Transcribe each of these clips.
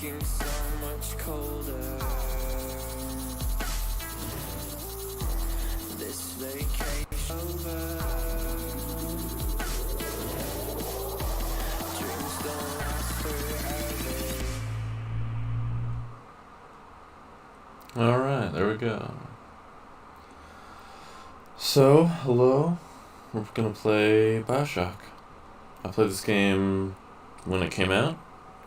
making so much colder. This vacation over. Dreams don't last forever. Alright, there we go. So, hello. We're gonna play Bioshock. I played this game when it came out,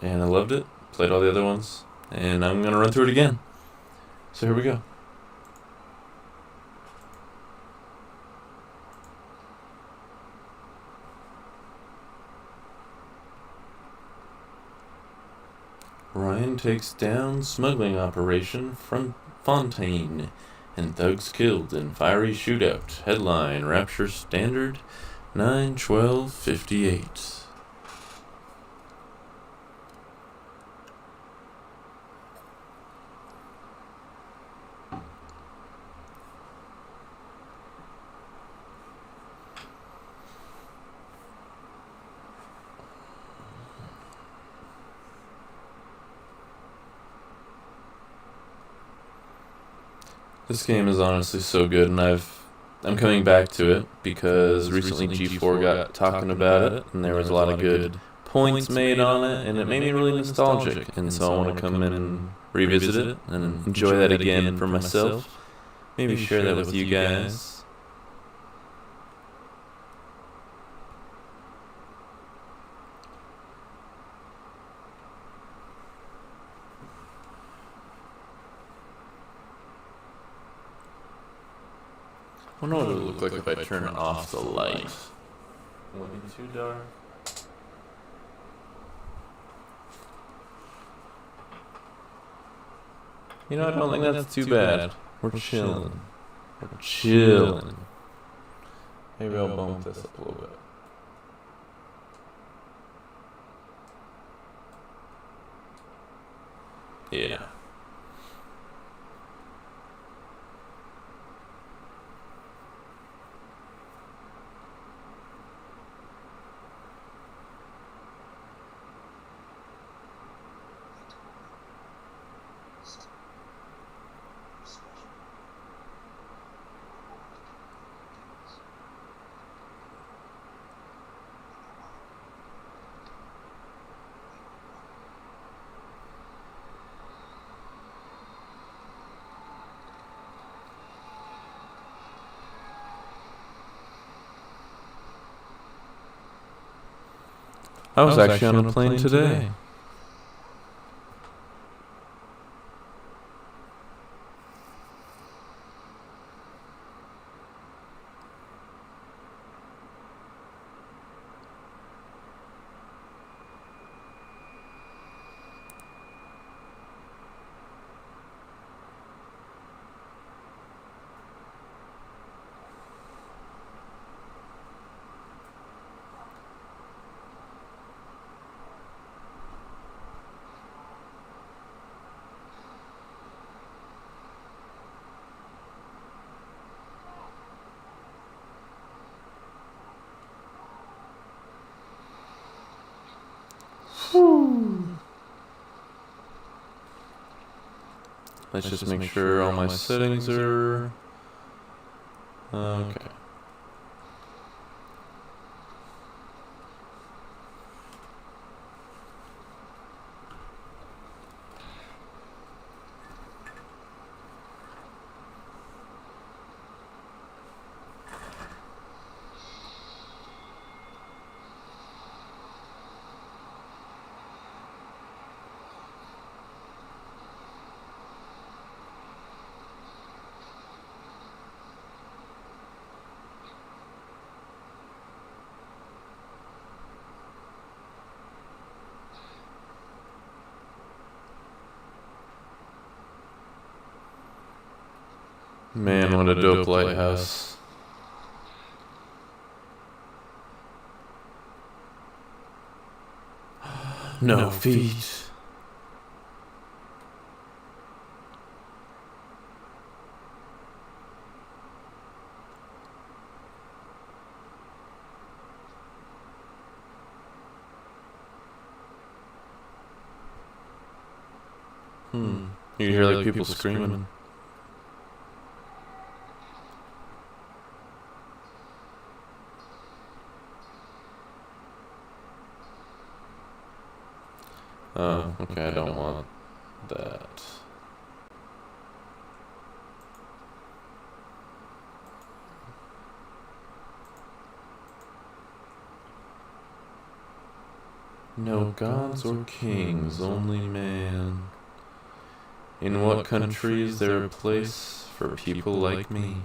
and I loved it. Played all the other ones, and I'm gonna run through it again. So here we go. Ryan takes down smuggling operation from Fontaine, and thugs killed in fiery shootout. Headline: Rapture Standard 9/12/58. This game is honestly so good, and I'm coming back to it because recently G4 got talking about it, and there was a lot of good points made on it, and it made me really nostalgic, and so I want to come in and revisit it and enjoy that again for myself. Maybe share that with you guys. I wonder what it would look like if I turn off the light. Will it be too dark? You know, I don't think that's too bad. We're chilling. We're chilling. Maybe I'll bump this up a little bit. Yeah. I was actually on a plane today. Let's just make sure all my settings are okay. Man, what a dope lighthouse. No feet. You hear like people screaming. Oh, okay, I don't want that. No gods or kings, only man. In what country is there a place for people like me?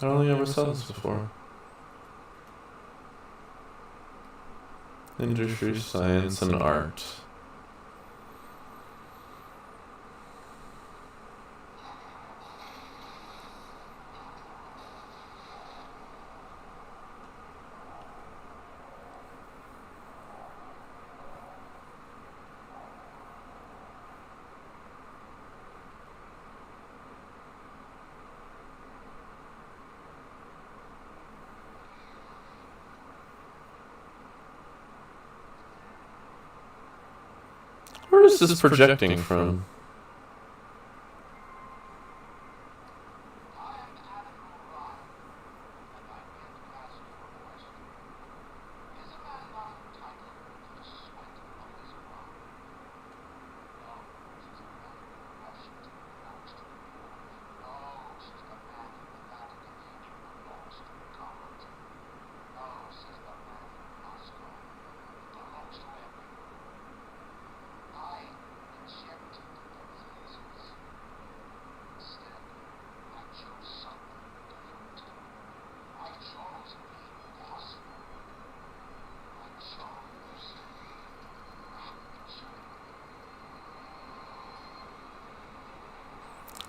I don't think I ever saw this before. Industry, science, and art. Where is this projecting from?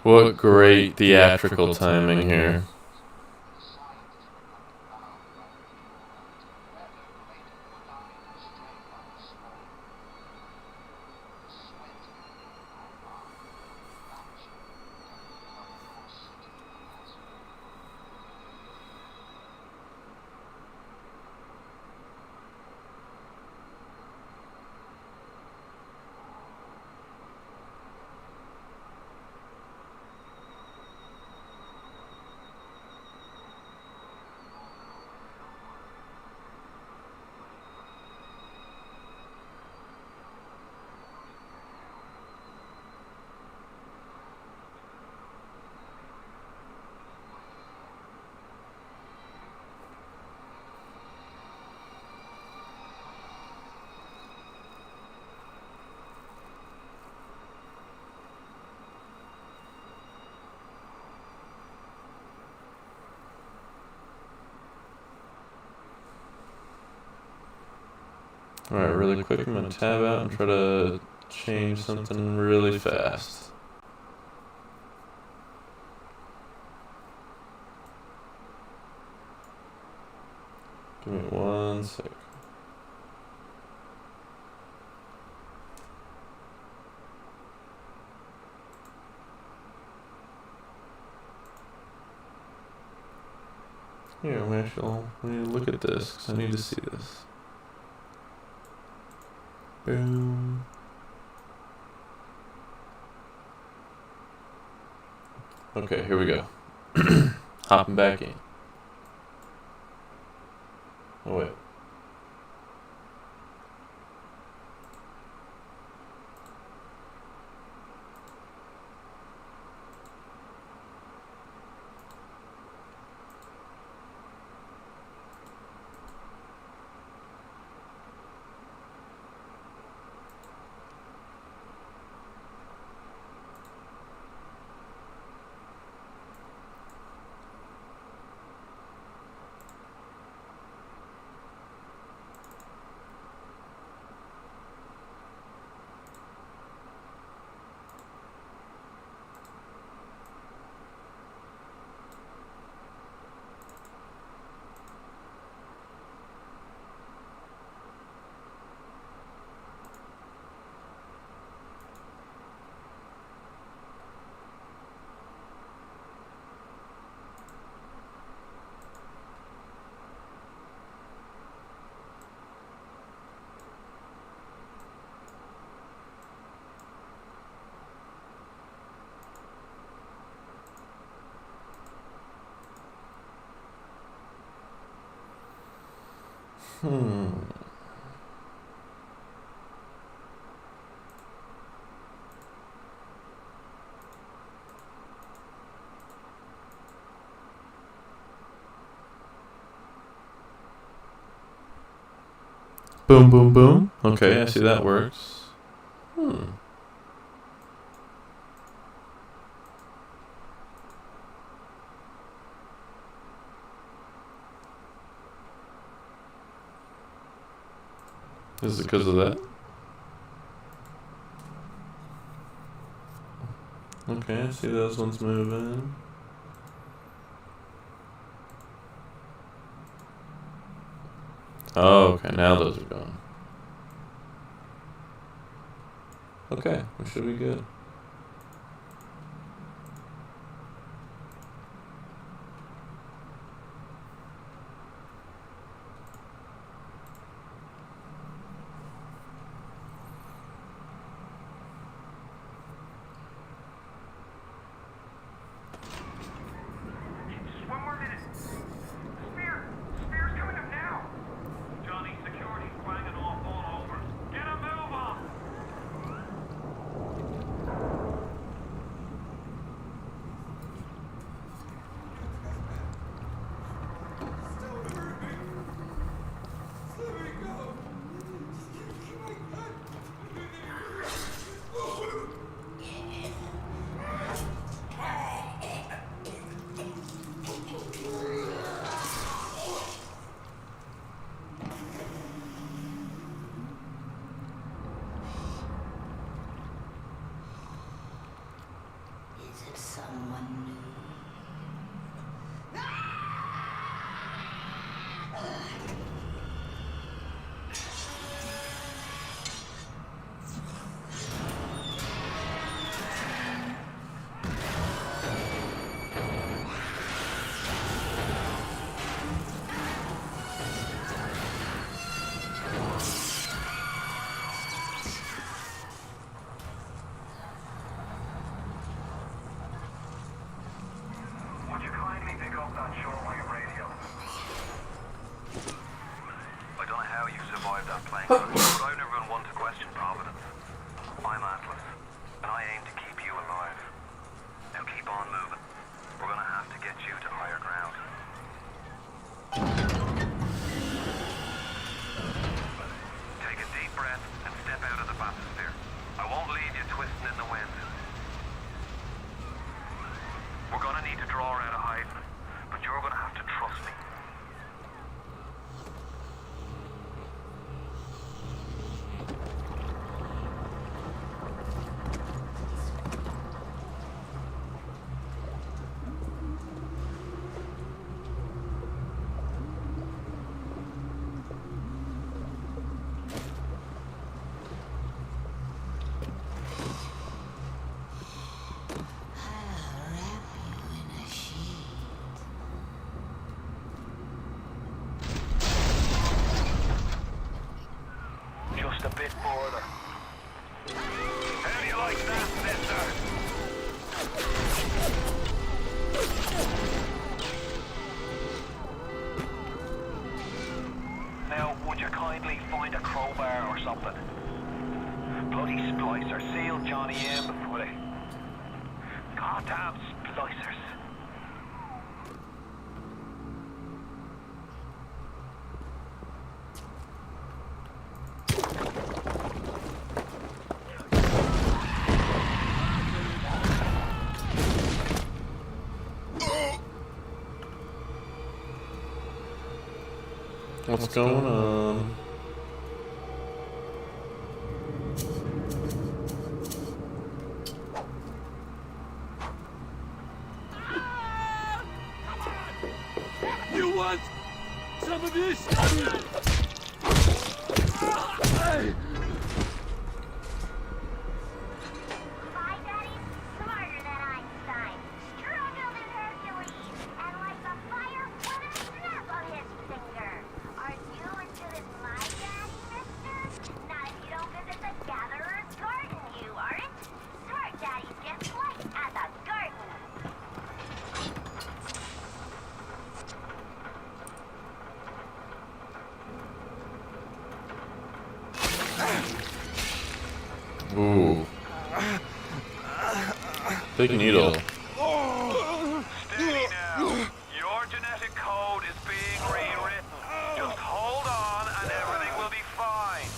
What great theatrical timing here. Alright, really quick, I'm gonna tab out and try to change something really fast. Give me 1 sec. Here, Marshall, let me look at this, because I need to see this. Boom. Okay, here we go. Hopping back in. Oh, wait. Boom, boom, boom. Okay, I see that works. Is it because of that? Okay, I see those ones moving. Oh, okay, now those are gone. Okay, we should be good. Just one more minute. Spear's coming up now. Johnny, security's clanging off all over. Get a move on. Is it someone new? Would you kindly pick up that shortwave radio? I don't know how you survived that plane crash, but I've never been one to question Providence. I'm Atlas, and I aim to keep you alive. Now keep on moving. We're gonna have to get you to higher ground. Take a deep breath and step out of the bathysphere. I won't leave you twisting in the wind. We're gonna need to draw her out of hiding, but you're gonna have to trust me. I'll wrap you in a sheet. Just a bit further. How do you like that, mister? Now, would you kindly find a crowbar or something? Bloody splicer sealed Johnny in before they... Goddamn splicers. What's going on? You want some of this? My daddy's smarter than Einstein, stronger than Hercules, and like the fire with a snap of his finger. Are you as good as my daddy, mister? Not if you don't visit the Gatherer's Garden, you aren't. Smart daddies get flights at the garden. Ooh. Big needle. Steady now. Your genetic code is being rewritten. Just hold on and everything will be fine.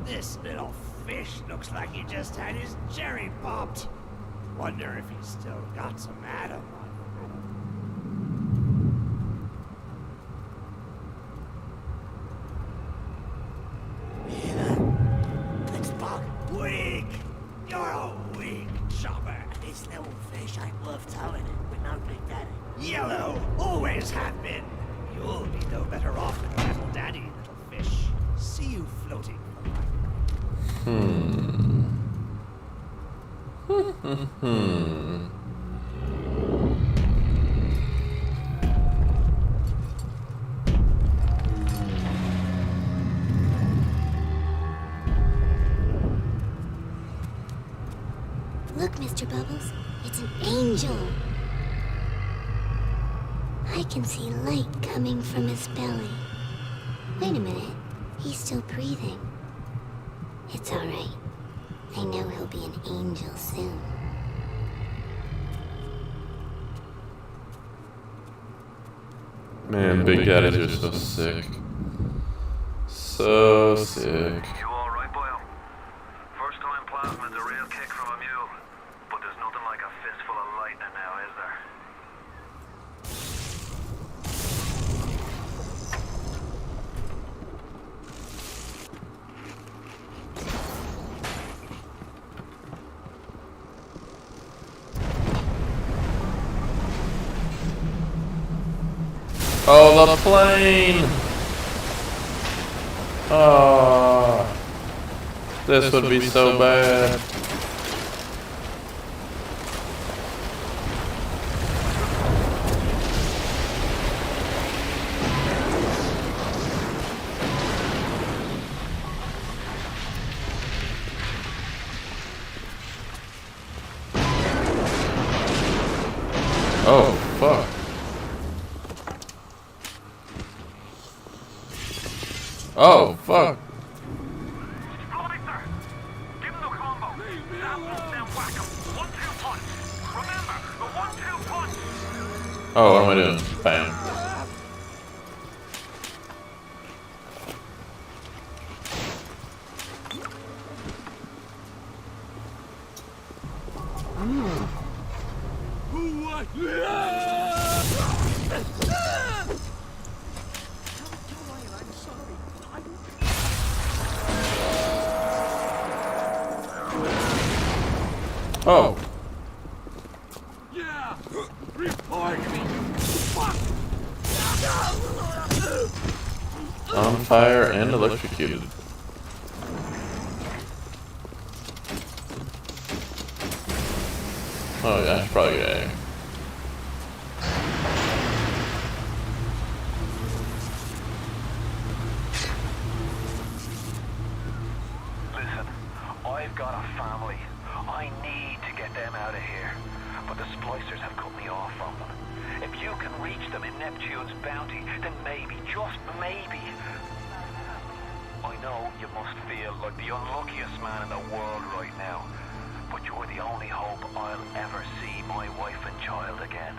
This little fish looks like he just had his cherry popped. Wonder if he's still got some Adam on him. It's Buck. Weak! You're a weak chopper. This little fish ain't worth towing it with no big daddy. Yellow, always have been. You'll be no better off than little daddy, little fish. See you floating from my Look, Mr. Bubbles, it's an angel. I can see light coming from his belly. Wait a minute, he's still breathing. It's all right. I know he'll be an angel soon. Man, Big Daddies are so sick. So sick. You alright, boyo? First time plasma's a real kick from a mule. But there's nothing like a fistful of lightning now, is there? Oh, the plane! Oh, this would be so bad. Oh, fuck. Oh, fuck. Splicer! Give him the combo. Snap him, then whack him. 1-2 punch. Remember, the 1-2 punch. Oh, what am I doing? Bam. Oh. Yeah! Report me! Fuck! On fire and electrocuted. Oh yeah, I should probably get out of here. Listen, I've got a family. I need to get them out of here. But the splicers have cut me off from them. If you can reach them in Neptune's bounty, then maybe, just maybe. I know you must feel like the unluckiest man in the world right now. But you're the only hope I'll ever see my wife and child again.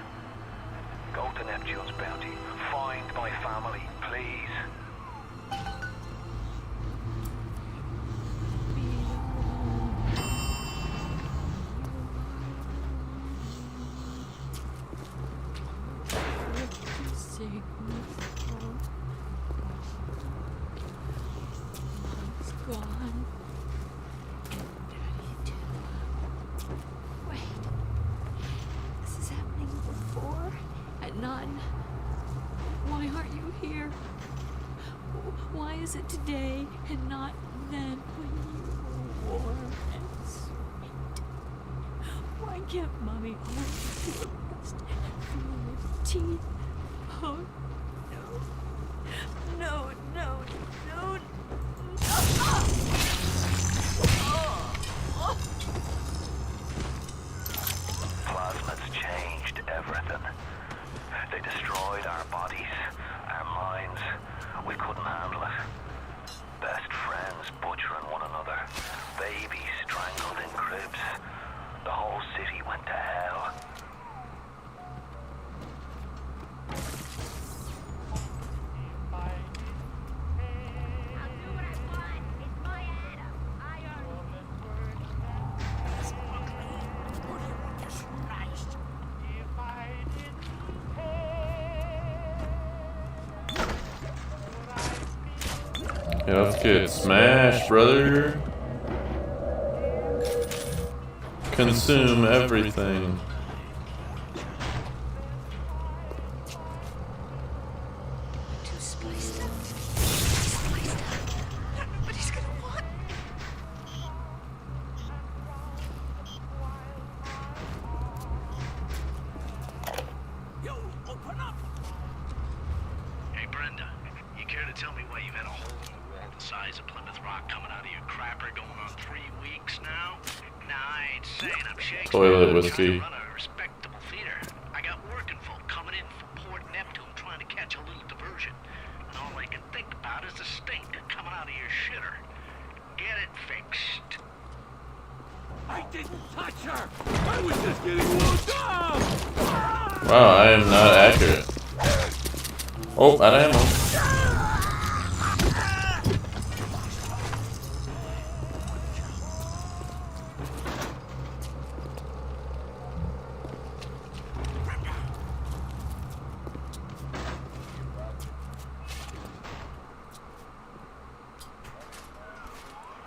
Go to Neptune's bounty. Find my family, please. It's gone. Daddy too. Wait. This is happening before and none. Why aren't you here? Why is it today and not then when you were warm and sweet? Why can't Mommy hold you just feel your teeth? Oh no. No, no, no, no. Yeah, let's get smashed, brother. Consume everything. Too spiced up. Spiced up. Everybody's gonna want. You open up! Hey, Brenda, you care to tell me why you've had a hole in the wall the size of Plymouth Rock coming out of your crapper going on 3 weeks now? Nah, I ain't saying I'm Shakespeare. Toilet I'm whiskey. trying to run a respectable theater. I got working folk coming in from Port Neptune trying to catch a little diversion. And all I can think about is the stink coming out of your shitter. Get it fixed. I didn't touch her! I was just getting looked up! Wow, I am not accurate. Oh, out of ammo.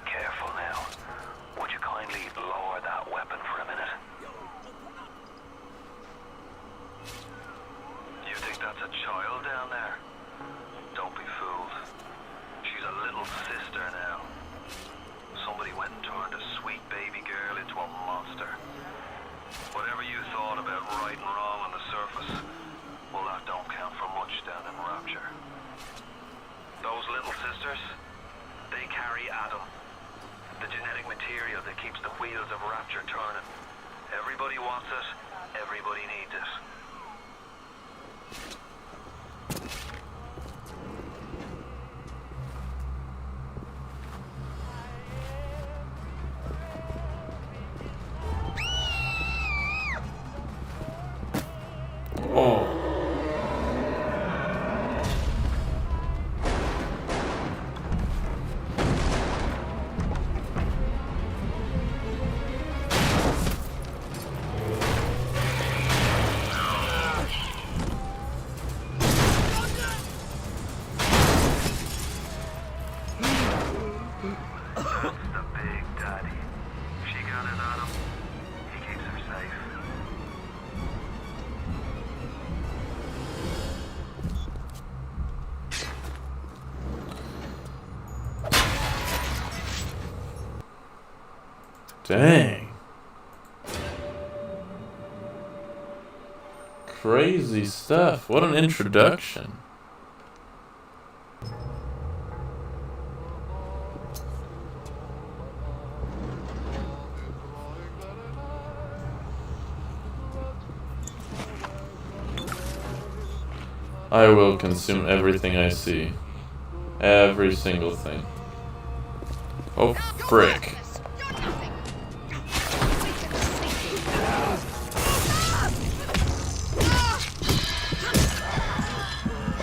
Careful now. Would you kindly lower that weapon for a minute? You think that's a child down there? Don't be fooled. She's a little sister now. Somebody went and turned a sweet baby girl into a monster. Whatever you thought about right and wrong on the surface, well, that don't count for much down in Rapture. Those little sisters, they carry Adam, the genetic material that keeps the wheels of Rapture turning. Everybody wants it, everybody needs it. Oh. The big daddy. She got his Adam. He keeps her safe. Dang. Crazy stuff. What an introduction. I will consume everything I see. Every single thing. Oh, frick.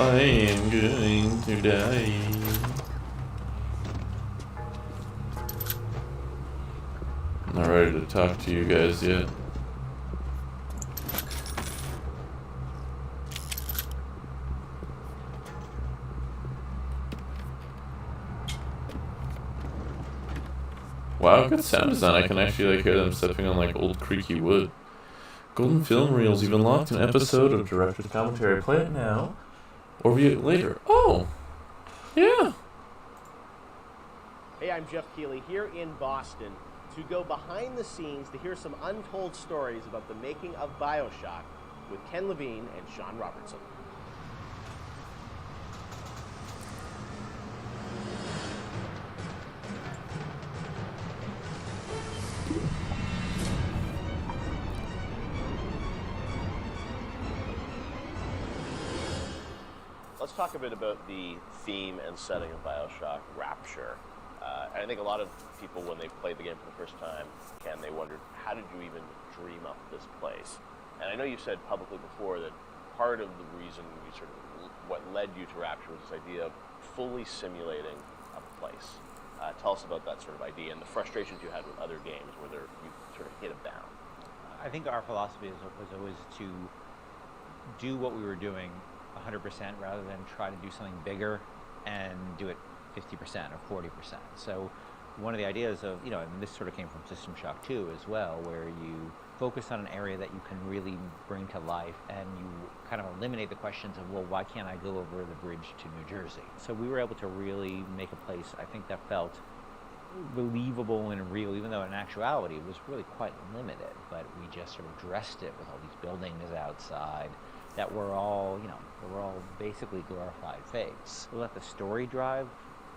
I am going to die. I'm not ready to talk to you guys yet. Wow, good sound design. I can actually hear them stepping on old creaky wood. Golden film reels. You've unlocked an episode of Director's Commentary. Play it now, or view it later. Oh, yeah. Hey, I'm Jeff Keighley here in Boston to go behind the scenes to hear some untold stories about the making of BioShock with Ken Levine and Sean Robertson. Let's talk a bit about the theme and setting of BioShock Rapture. I think a lot of people, when they played the game for the first time, they wondered, how did you even dream up this place? And I know you said publicly before that part of the reason you what led you to Rapture was this idea of fully simulating a place. Tell us about that sort of idea and the frustrations you had with other games where you sort of hit a bound. I think our philosophy was always to do what we were doing 100% rather than try to do something bigger and do it 50% or 40%. So one of the ideas of, you know, and this sort of came from System Shock 2 as well, where you focus on an area that you can really bring to life, and you kind of eliminate the questions of, well, why can't I go over the bridge to New Jersey? So we were able to really make a place, I think, that felt believable and real, even though in actuality it was really quite limited. But we just sort of dressed it with all these buildings outside that were all, you know, they were all basically glorified fakes. We let the story drive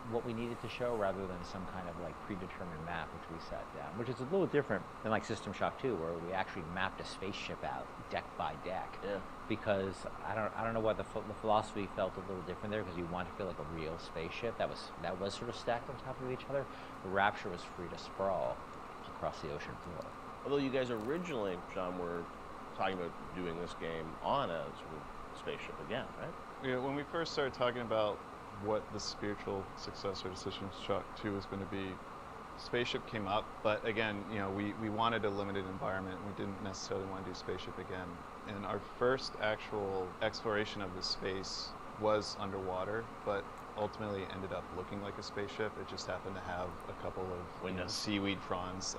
what we needed to show rather than some kind of like predetermined map which we set down, which is a little different than like System Shock 2, where we actually mapped a spaceship out deck by deck. Yeah. Because I don't know why the philosophy felt a little different there, because you want to feel like a real spaceship that was sort of stacked on top of each other. The Rapture was free to sprawl across the ocean floor. Although you guys originally, John, were talking about doing this game on a sort of spaceship again, right? Yeah, when we first started talking about what the spiritual successor to System Shock 2 was going to be, spaceship came up, but again, you know, we wanted a limited environment. We didn't necessarily want to do spaceship again. And our first actual exploration of the space was underwater, but ultimately ended up looking like a spaceship. It just happened to have a couple of windows, seaweed fronds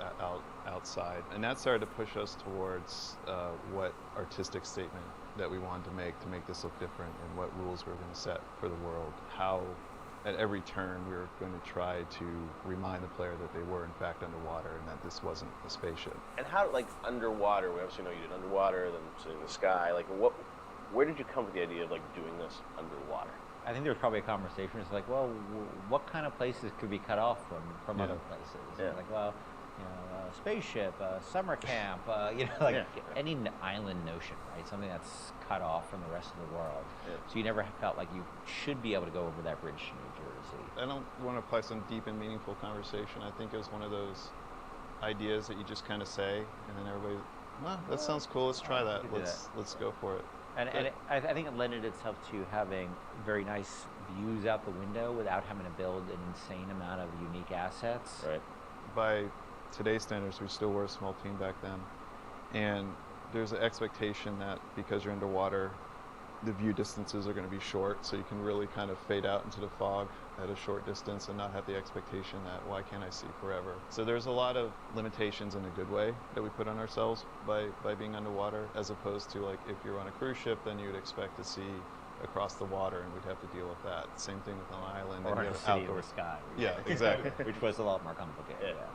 outside. And that started to push us towards what artistic statement that we wanted to make this look different, and what rules we were going to set for the world. How at every turn we were going to try to remind the player that they were in fact underwater and that this wasn't a spaceship. And how, like, underwater, we obviously know you did underwater, then sitting in the sky, like, where did you come with the idea of, like, doing this underwater? I think there was probably a conversation. It's like, well, what kind of places could be cut off from other places? Yeah. Like, well, you know, spaceship, summer camp, you know, like any island notion, right? Something that's cut off from the rest of the world. Yeah. So you never felt like you should be able to go over that bridge to New Jersey. I don't want to apply some deep and meaningful conversation. I think it was one of those ideas that you just kind of say, and then everybody, well, that sounds cool. Let's try that. Let's go for it. And I think it lended itself to having very nice views out the window without having to build an insane amount of unique assets. Right. By today's standards, we still were a small team back then, and there's an expectation that because you're underwater, the view distances are going to be short, so you can really kind of fade out into the fog at a short distance and not have the expectation that, why can't I see forever? So there's a lot of limitations in a good way that we put on ourselves by being underwater, as opposed to, like, if you're on a cruise ship, then you'd expect to see across the water and we'd have to deal with that. Same thing with an island. Or and a city in the sky. Yeah, exactly. Which was a lot more complicated. Yeah.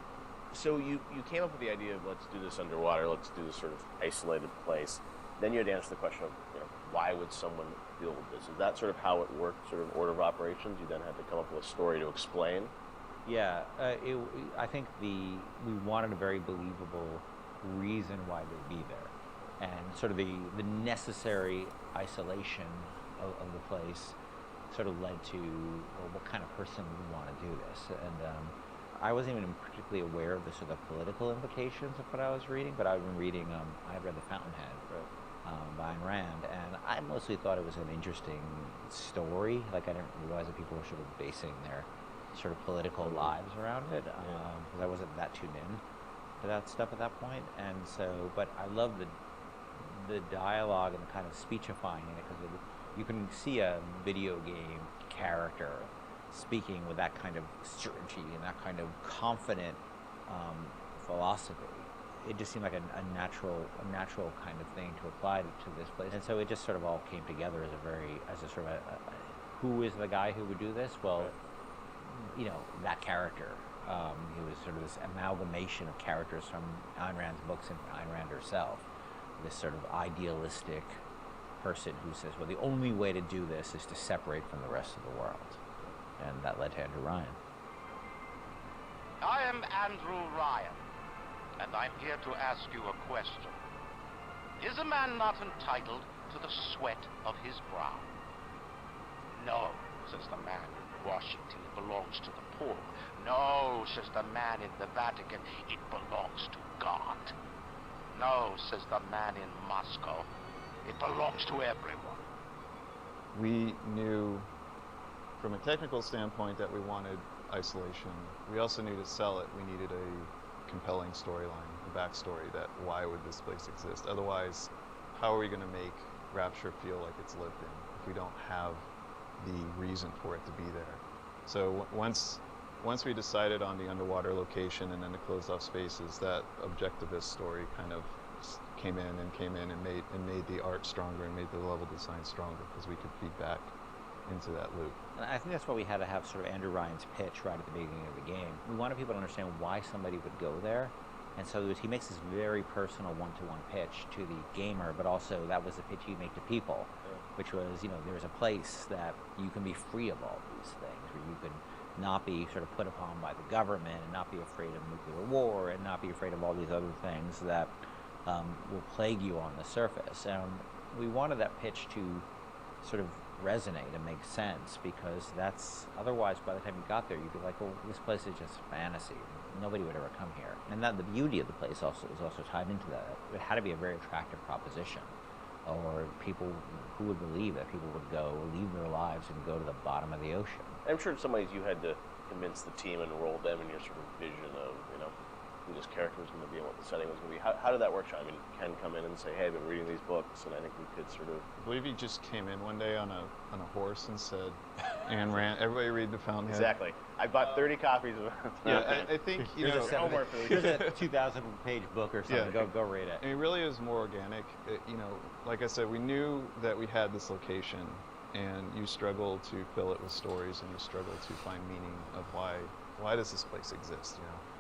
So you came up with the idea of, let's do this underwater, let's do this sort of isolated place. Then you had to answer the question of, you know, why would someone build this? Is that sort of how it worked, sort of order of operations? You then had to come up with a story to explain? Yeah, I think we wanted a very believable reason why they'd be there. And sort of the necessary isolation of the place sort of led to, well, what kind of person would want to do this. And I wasn't even particularly aware of the sort of political implications of what I was reading, but I've been reading, I had read The Fountainhead by Ayn Rand, and I mostly thought it was an interesting story. Like, I didn't realize that people were sort of basing their sort of political lives around it, because I wasn't that tuned in to that stuff at that point. And so, but I love the dialogue and the kind of speechifying in it, because you can see a video game character speaking with that kind of certainty and that kind of confident philosophy. It just seemed like a natural kind of thing to apply to this place. And so it just sort of all came together as a sort of who is the guy who would do this? Well, you know, that character. He was sort of this amalgamation of characters from Ayn Rand's books and Ayn Rand herself. This sort of idealistic person who says, well, the only way to do this is to separate from the rest of the world. And that led to Andrew Ryan. I am Andrew Ryan, and I'm here to ask you a question. Is a man not entitled to the sweat of his brow? No, says the man in Washington, it belongs to the poor. No, says the man in the Vatican, it belongs to God. No, says the man in Moscow, it belongs to everyone. We knew from a technical standpoint that we wanted isolation. We also knew to sell it, we needed a compelling storyline, a backstory, that why would this place exist? Otherwise, how are we going to make Rapture feel like it's lived in if we don't have the reason for it to be there? So once we decided on the underwater location and then the closed off spaces, that objectivist story kind of came in and made the art stronger and made the level design stronger because we could feed back into that loop. And I think that's why we had to have sort of Andrew Ryan's pitch right at the beginning of the game. We wanted people to understand why somebody would go there. And so he makes this very personal one-to-one pitch to the gamer, but also that was the pitch he'd make to people, which was, there's a place that you can be free of all these things, where you can not be sort of put upon by the government and not be afraid of nuclear war and not be afraid of all these other things that will plague you on the surface. And we wanted that pitch to sort of resonate and make sense, because that's otherwise by the time you got there you'd be like, well, this place is just fantasy, nobody would ever come here. And that the beauty of the place also is also tied into that. It had to be a very attractive proposition, or people who would believe that people would go leave their lives and go to the bottom of the ocean. I'm sure in some ways you had to convince the team and enroll them in your sort of vision of who this character was going to be and what the setting was going to be. How did that work, Sean? I mean, Ken come in and say, hey, I've been reading these books, and I think we could sort of... I believe he just came in one day on a horse and said, Ayn Rand, everybody read The Fountainhead. Exactly. I bought 30 copies of it. Yeah, I think, here's a 2,000-page book or something. Yeah. Go read it. And it really is more organic. Like I said, we knew that we had this location, and you struggle to fill it with stories, and you struggle to find meaning of why does this place exist,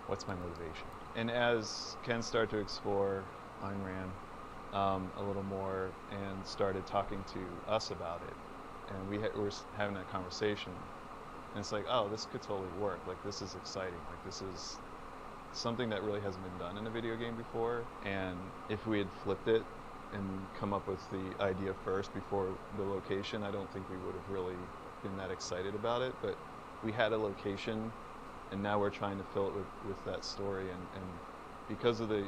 What's my motivation? And as Ken started to explore Ayn Rand a little more and started talking to us about it, and we were having that conversation, and it's like, oh, this could totally work. Like, this is exciting. Like, this is something that really hasn't been done in a video game before. And if we had flipped it and come up with the idea first before the location, I don't think we would have really been that excited about it. But we had a location, and now we're trying to fill it with that story, and because of the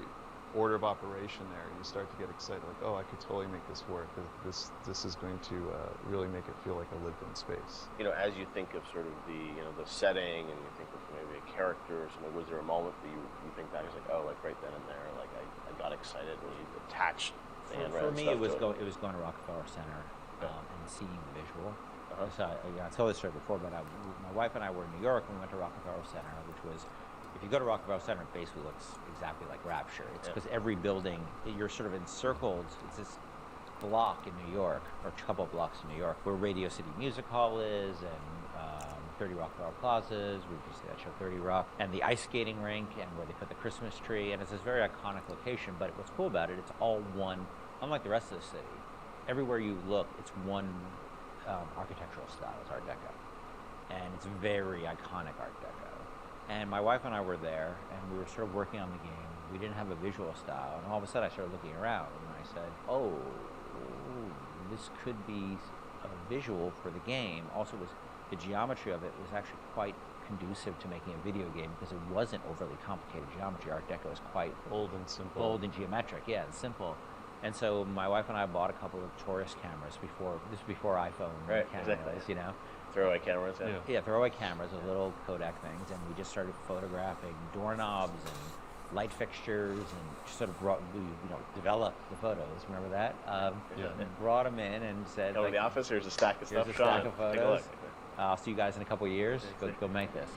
order of operation there, you start to get excited, like, oh, I could totally make this work. This is going to really make it feel like a lived-in space. As you think of sort of the setting, and you think of maybe a character or something, was there a moment that you think back, it's like, oh, like right then and there, like I got excited when you attached the Ayn Rand For me, stuff it was to going to Rockefeller Center and seeing the visual. Uh-huh. So I told this story before, but my wife and I were in New York, and we went to Rockefeller Center, which was, if you go to Rockefeller Center, it basically looks exactly like Rapture. It's because every building, you're sort of encircled. It's this block in New York, or a couple of blocks in New York, where Radio City Music Hall is, and 30 Rockefeller Plazas, we used to see that show 30 Rock, and the ice skating rink, and where they put the Christmas tree, and it's this very iconic location. But what's cool about it, it's all one, unlike the rest of the city. Everywhere you look, it's one architectural style. It's Art Deco, and it's very iconic Art Deco. And my wife and I were there, and we were sort of working on the game. We didn't have a visual style, and all of a sudden I started looking around, and I said, oh, this could be a visual for the game. Also, the geometry of it was actually quite conducive to making a video game, because it wasn't overly complicated geometry. Art Deco is quite bold and simple. Bold and geometric, yeah, and simple. And so my wife and I bought a couple of tourist cameras before iPhone cameras, exactly. Throwaway cameras, yeah, throwaway cameras with little Kodak things, and we just started photographing doorknobs and light fixtures, and just sort of developed the photos. Remember that? And brought them in and said, "Go to the office. Here's a stack of stuff. Here's a stack of Take a photos. look." I'll see you guys in a couple of years. Go make this."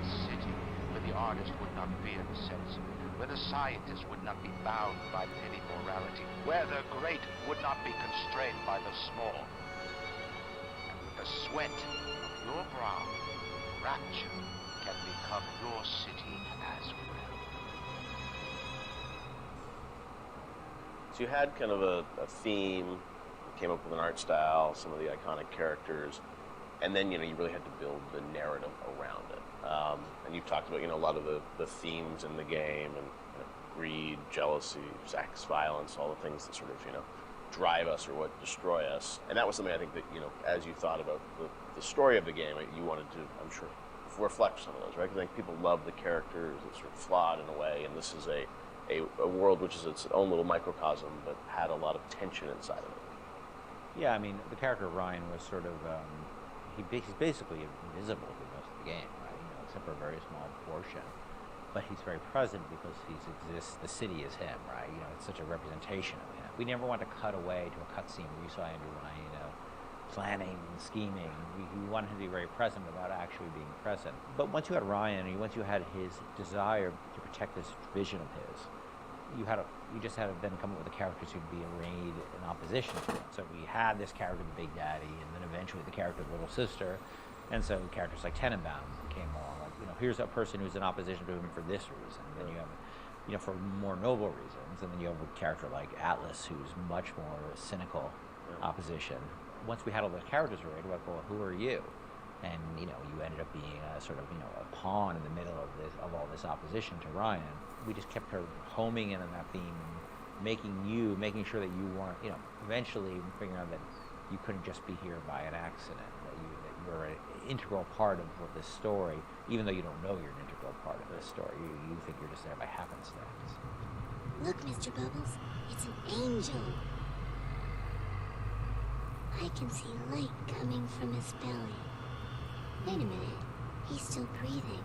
City where the artist would not fear the censor, where the scientist would not be bound by petty morality, where the great would not be constrained by the small. And with the sweat of your brow, Rapture can become your city as well. So you had kind of a theme, came up with an art style, some of the iconic characters, and then you really had to build the narrative around it. And you've talked about a lot of the themes in the game, and greed, jealousy, sex, violence, all the things that sort of drive us or what destroy us. And that was something I think that as you thought about the story of the game, you wanted to, I'm sure, reflect some of those, right? Because I think people love the characters. It's sort of flawed in a way, and this is a world which is its own little microcosm, but had a lot of tension inside of it. Yeah, I mean, the character of Ryan was sort of, he's basically invisible through most of the game, right? Except for a very small portion. But he's very present because he exists, the city is him, right? It's such a representation of him. We never want to cut away to a cutscene where you saw Andrew Ryan, planning and scheming. You wanted him to be very present without actually being present. But once you had Ryan, and once you had his desire to protect this vision of his, you just had to then come up with the characters who'd be arrayed in opposition to it. So we had this character, the Big Daddy, and then eventually the character, the Little Sister, and so characters like Tenenbaum came along. Like, here's a person who's in opposition to him for this reason. And then you have, for more noble reasons, and then you have a character like Atlas, who's much more cynical opposition. Once we had all the characters arrayed, we're like, well, who are you? And you ended up being a sort of a pawn in the middle of all this opposition to Ryan. We just kept her homing in on that theme and making sure that you weren't, eventually figuring out that you couldn't just be here by an accident, that you were an integral part of this story, even though you don't know you're an integral part of this story. You think you're just there by happenstance. Look, Mr. Bubbles, it's an angel. I can see light coming from his belly. Wait a minute, he's still breathing.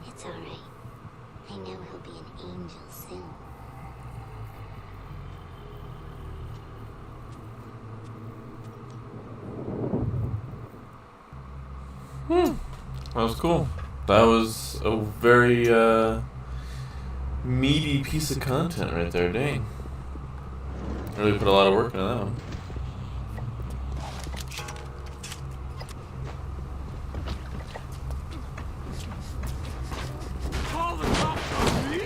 It's alright. I know he'll be an angel soon. That was cool. That was a very meaty piece of content right there, dang. Really put a lot of work into that one. Call the cops on me!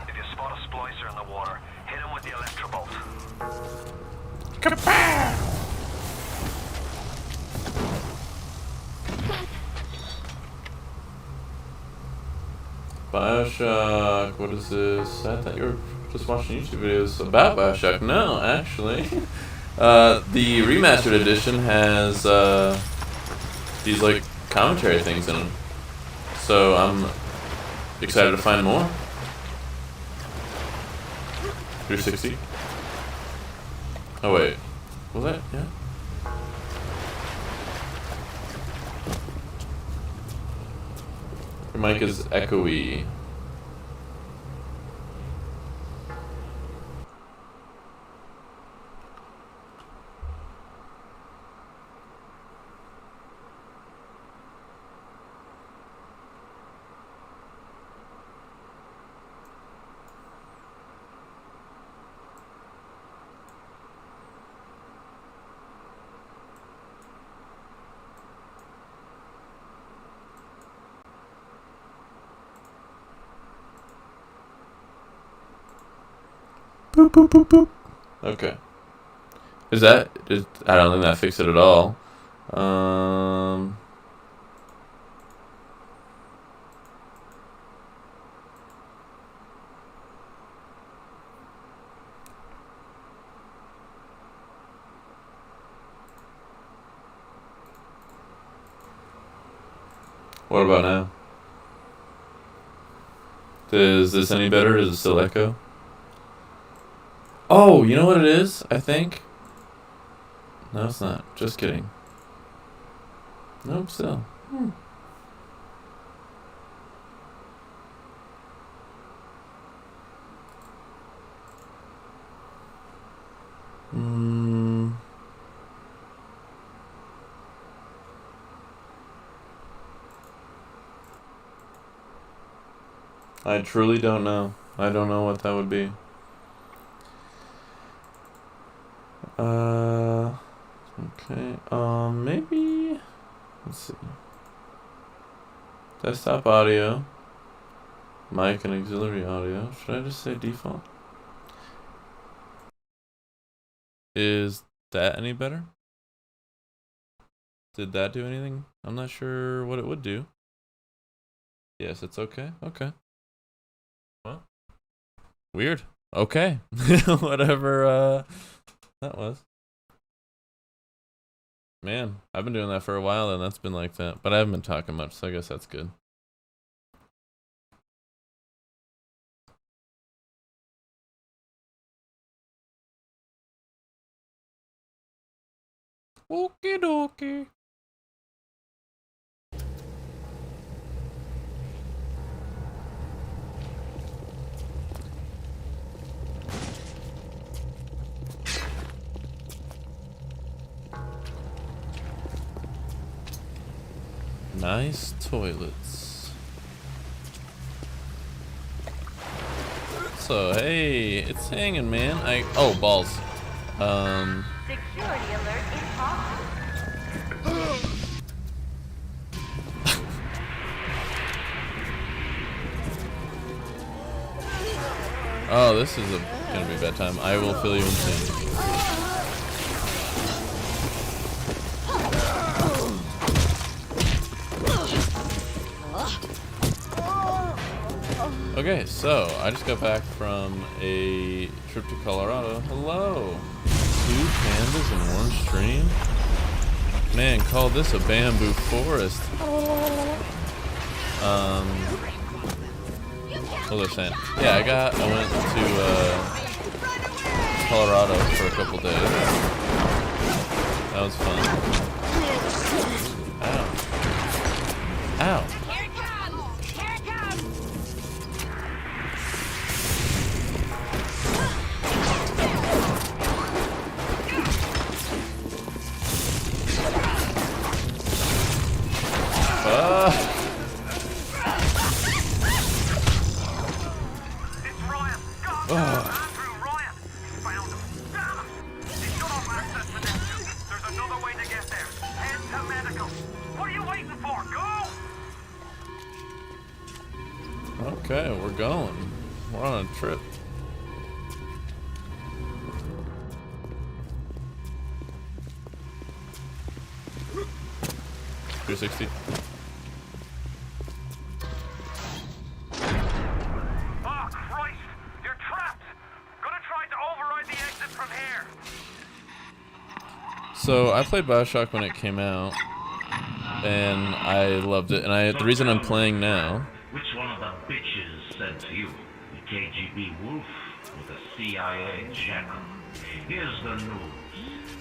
If you spot a splicer in the water, hit him with the electrobolt. Bioshock, what is this? I thought you were just watching YouTube videos about Bioshock. No, actually. The remastered edition has these like commentary things in them. So I'm excited to find more. 360. Oh wait. Was that? Yeah. Your mic is echoey. Boop, boop, boop, boop. Okay. I don't think that fixed it at all. What about now? Is this any better? Does it still echo? Oh, you know what it is? I think. No, it's not. Just kidding. Nope, still. I truly don't know. I don't know what that would be. Okay. Maybe. Let's see. Desktop audio. Mic and auxiliary audio. Should I just say default? Is that any better? Did that do anything? I'm not sure what it would do. Yes, it's okay. Okay. Well, weird. Okay. Whatever that was. Man, I've been doing that for a while and that's been like that. But I haven't been talking much, so I guess that's good. Okie dokie. Nice toilets. So hey, it's hanging, man. Oh, balls. Security alert in progress. Oh, this is gonna be a bad time. I will fill you in soon. Okay, so I just got back from a trip to Colorado. Hello. 2 pandas in one stream? Man, call this a bamboo forest. What was I saying? Yeah, I went to Colorado for a couple days. That was fun. Ow. Ow. Here it comes! Here it comes! It's Ryan! God, Andrew, Ryan! He's found him. Damn him! He shut off access to Neptune. There's another way to get there. Head to medical. What are you waiting for? Go! Okay, we're going. We're on a trip. $360. Oh, Christ! You're trapped! Gonna try to override the exit from here. So I played BioShock when it came out, and I loved it. And the reason I'm playing now. Which one of the bitches said to you? The KGB wolf or the CIA jackal? Here's the news.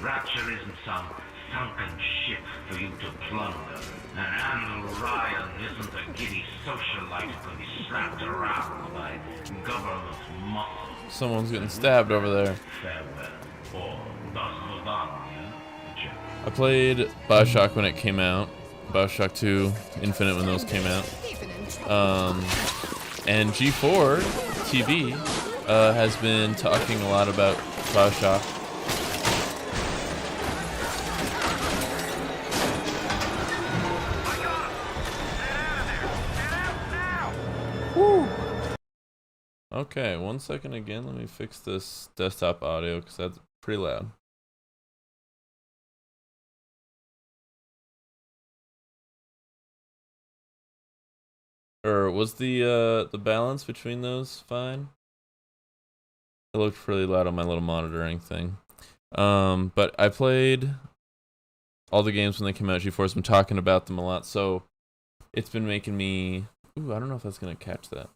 Rapture isn't some sunken ship for you to plunder. And Andrew Ryan isn't a giddy socialite who can be slapped around by government muscle. Someone's getting stabbed over there. Farewell. Or das Vidania, Jack. I played BioShock when it came out. BioShock 2, Infinite when those came out. And G4 TV has been talking a lot about BioShock. Woo. Okay, 1 second again. Let me fix this desktop audio because that's pretty loud. Or was the balance between those fine? It looked pretty loud on my little monitoring thing. But I played all the games when they came out. G4's been talking about them a lot, so it's been making me. Ooh, I don't know if that's gonna catch that.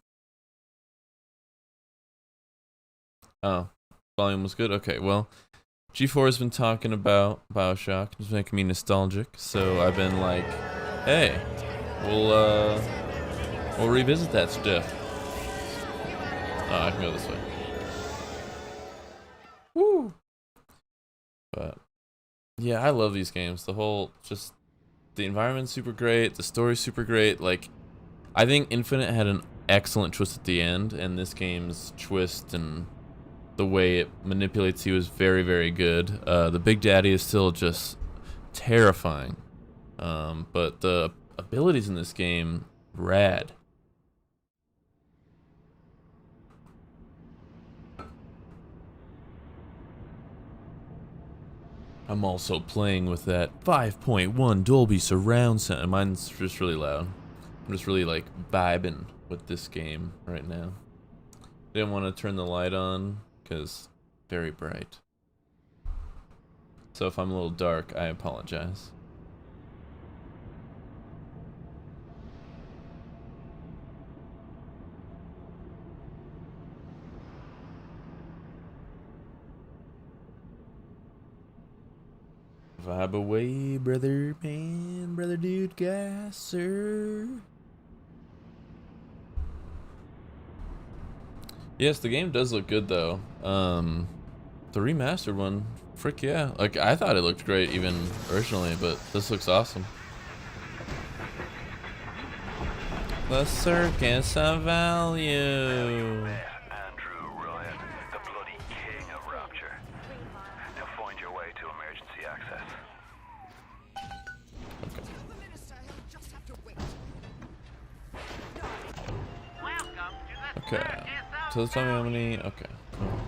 Oh, volume was good. Okay, well, G4 has been talking about BioShock. It's making me nostalgic, so I've been like, hey, we'll revisit that stuff. Oh, I can go this way. Woo! But yeah, I love these games. The environment's super great. The story's super great. Like, I think Infinite had an excellent twist at the end, and this game's twist and the way it manipulates you is very, very good. The Big Daddy is still just terrifying, but the abilities in this game, rad. I'm also playing with that 5.1 Dolby surround sound. Mine's just really loud. I'm just really like vibing with this game right now. Didn't want to turn the light on because very bright. So if I'm a little dark, I apologize. Vibe away, brother man, brother dude, guy, sir. Yes, the game does look good though. The remastered one, frick yeah. Like, I thought it looked great even originally, but this looks awesome. The circus of value. Andrew Ryan, the bloody king of Rapture. Now find your way to emergency access. Okay. So tell me how many. Okay. Cool.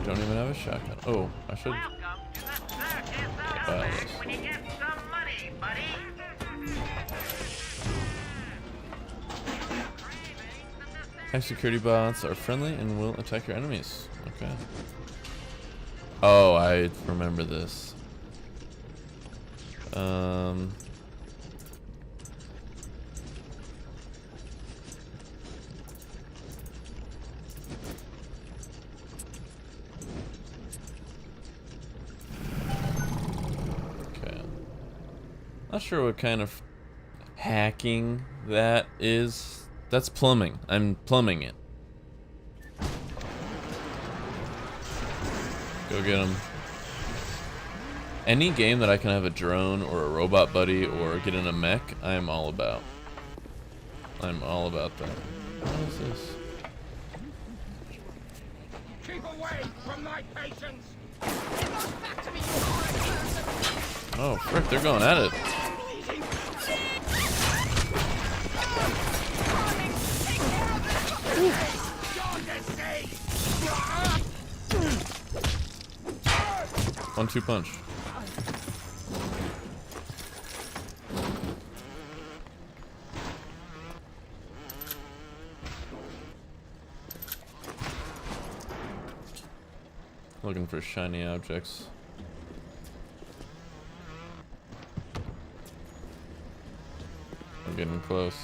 Don't even have a shotgun. Oh, I should buy this. When you get some money, buddy. High security bots are friendly and will attack your enemies. Okay. Oh, I remember this. Okay. Not sure what kind of hacking that is. That's plumbing. I'm plumbing it. Go get him. Any game that I can have a drone or a robot buddy or get in a mech, I'm all about. I'm all about that. What is this? Keep away from my patients! Oh, frick, they're going at it. One-two punch. Looking for shiny objects. I'm getting close.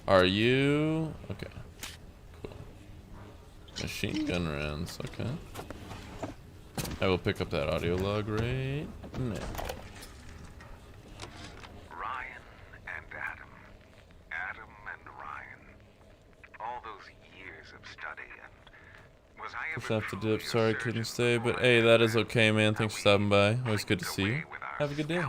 Are you? Okay. Cool. Machine gun rounds. Okay. I will pick up that audio log right now. Ryan and Adam. Adam and Ryan. All those years of study and was I Just ever have to dip. Sorry I couldn't stay, but hey, that is okay, man. Thanks for stopping by. Always good to see you. Have a good day.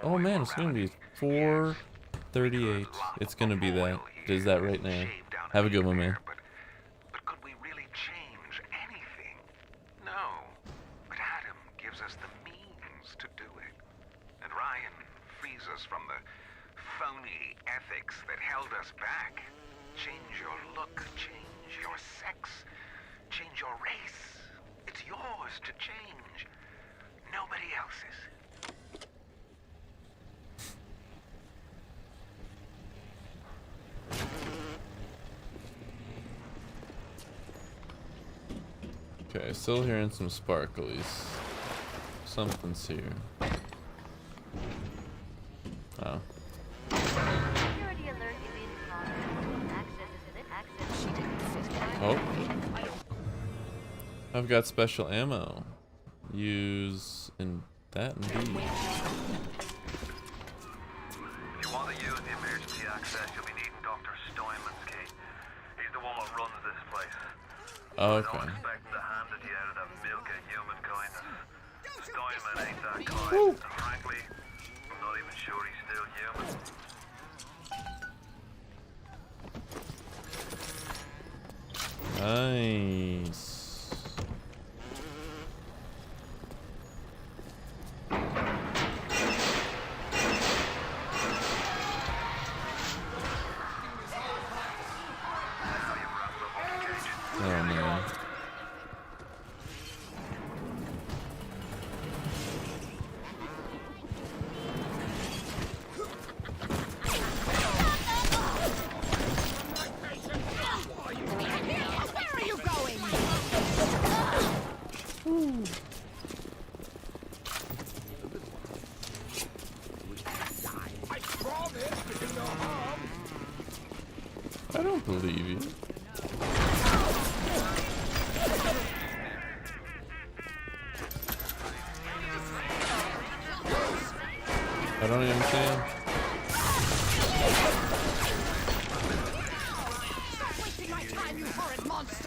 Oh man, it's gonna be 4:38. It's gonna be that. It is that right now. Have a good one, man. But could we really change anything? No. But Adam gives us the means to do it. And Ryan frees us from the phony ethics that held us back. Change your look, change your sex, change your race. It's yours to change. Nobody else's. Okay, still hearing some sparklies. Something's here. Oh. Security alert is in progress. Access. She didn't fit. Oh. I've got special ammo. Use in that indeed. If you want to use the emergency access, you'll be needing Dr. Steinman's key. He's the one that runs this place. Okay. Don't expect to hand it you out of that milk of human kindness. Steinman ain't that kind. And frankly, I'm not even sure he's still human. Nice. Oh man. Where are you going? I promise to do no harm. I don't believe you. I don't even understand. Stop wasting my time, you horrid monster!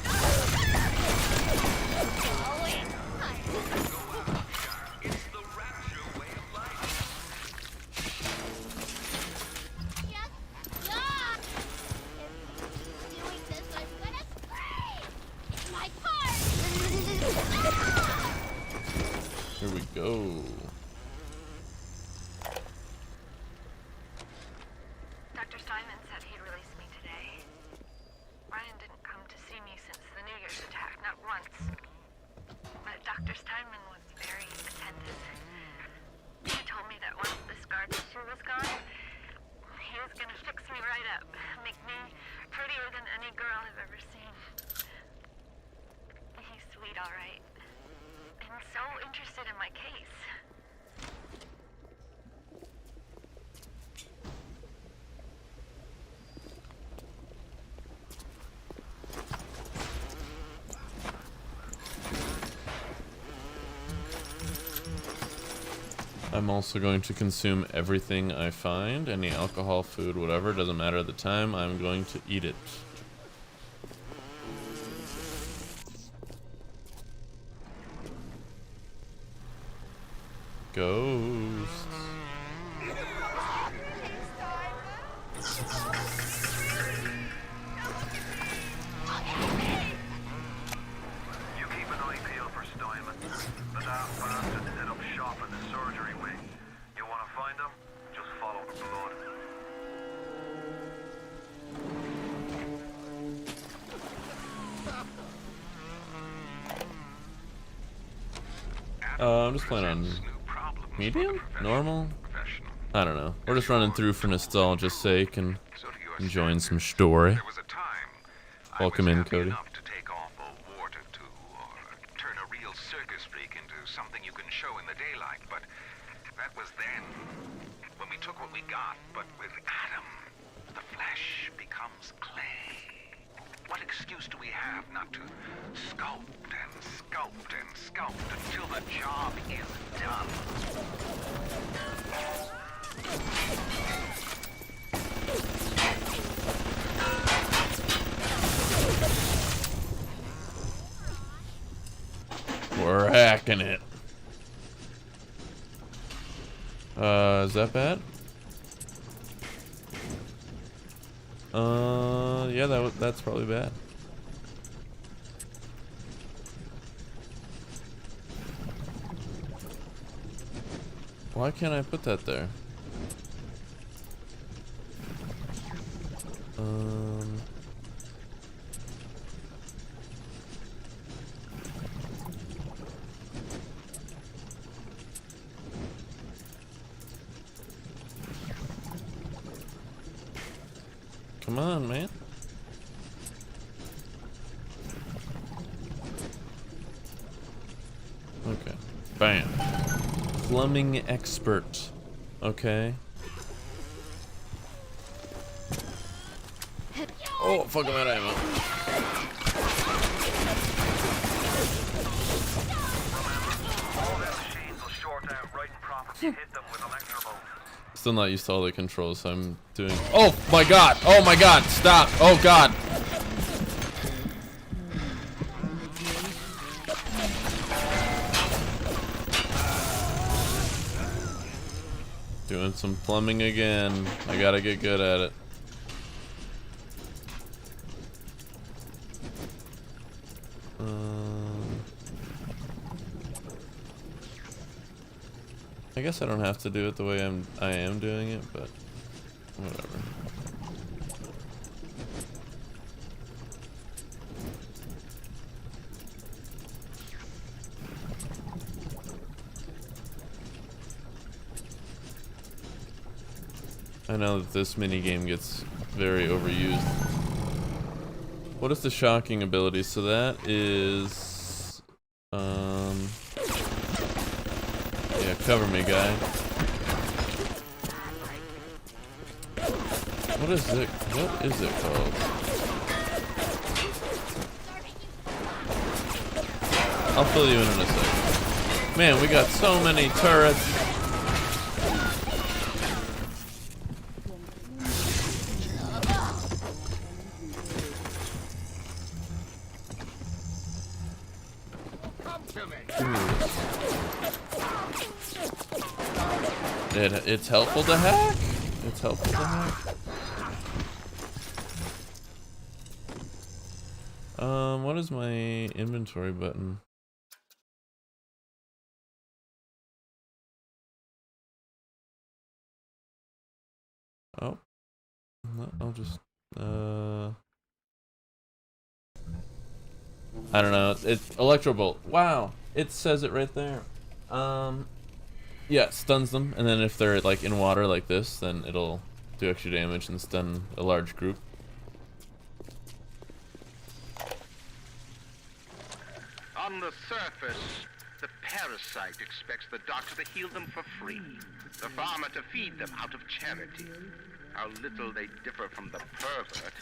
that make me prettier than any girl I've ever seen. He's sweet, all right. And so interested in my case. I'm also going to consume everything I find, any alcohol, food, whatever, doesn't matter at the time, I'm going to eat it. Ghosts. You keep an eye peeled for Steinman. The daft bastard set up shop in the surgery wing. You want to find him? Just follow the blood. I'm just playing on medium? Normal? I don't know. We're just running through for nostalgia's sake and enjoying some story. Welcome in, Cody. To take off a wart or two, or turn a real circus freak into something you can show in the daylight, but that was then, when we took what we got, but with Adam, the flesh becomes clay. What excuse do we have not to sculpt and sculpt and sculpt until the job is done? We're hacking it. Is that bad? Yeah, that's probably bad. Why can't I put that there? Come on, man. Okay. Bam. Plumbing expert. Okay. Oh, fuck, I'm out of ammo. Still not used to all the controls, so I'm doing. Oh my god! Oh my god! Stop! Oh god! Doing some plumbing again. I gotta get good at it. I guess I don't have to do it the way I am doing it, but whatever. I know that this minigame gets very overused. What is the shocking ability? So that is yeah, cover me, guy. What is it called? I'll fill you in a sec. Man, we got so many turrets. It's helpful to hack. It's helpful to hack. What is my inventory button? Oh, I'll just I don't know. It's Electrobolt. Wow, it says it right there. Yeah, it stuns them, and then if they're like in water like this, then it'll do extra damage and stun a large group. On the surface, the parasite expects the doctor to heal them for free, the farmer to feed them out of charity. How little they differ from the pervert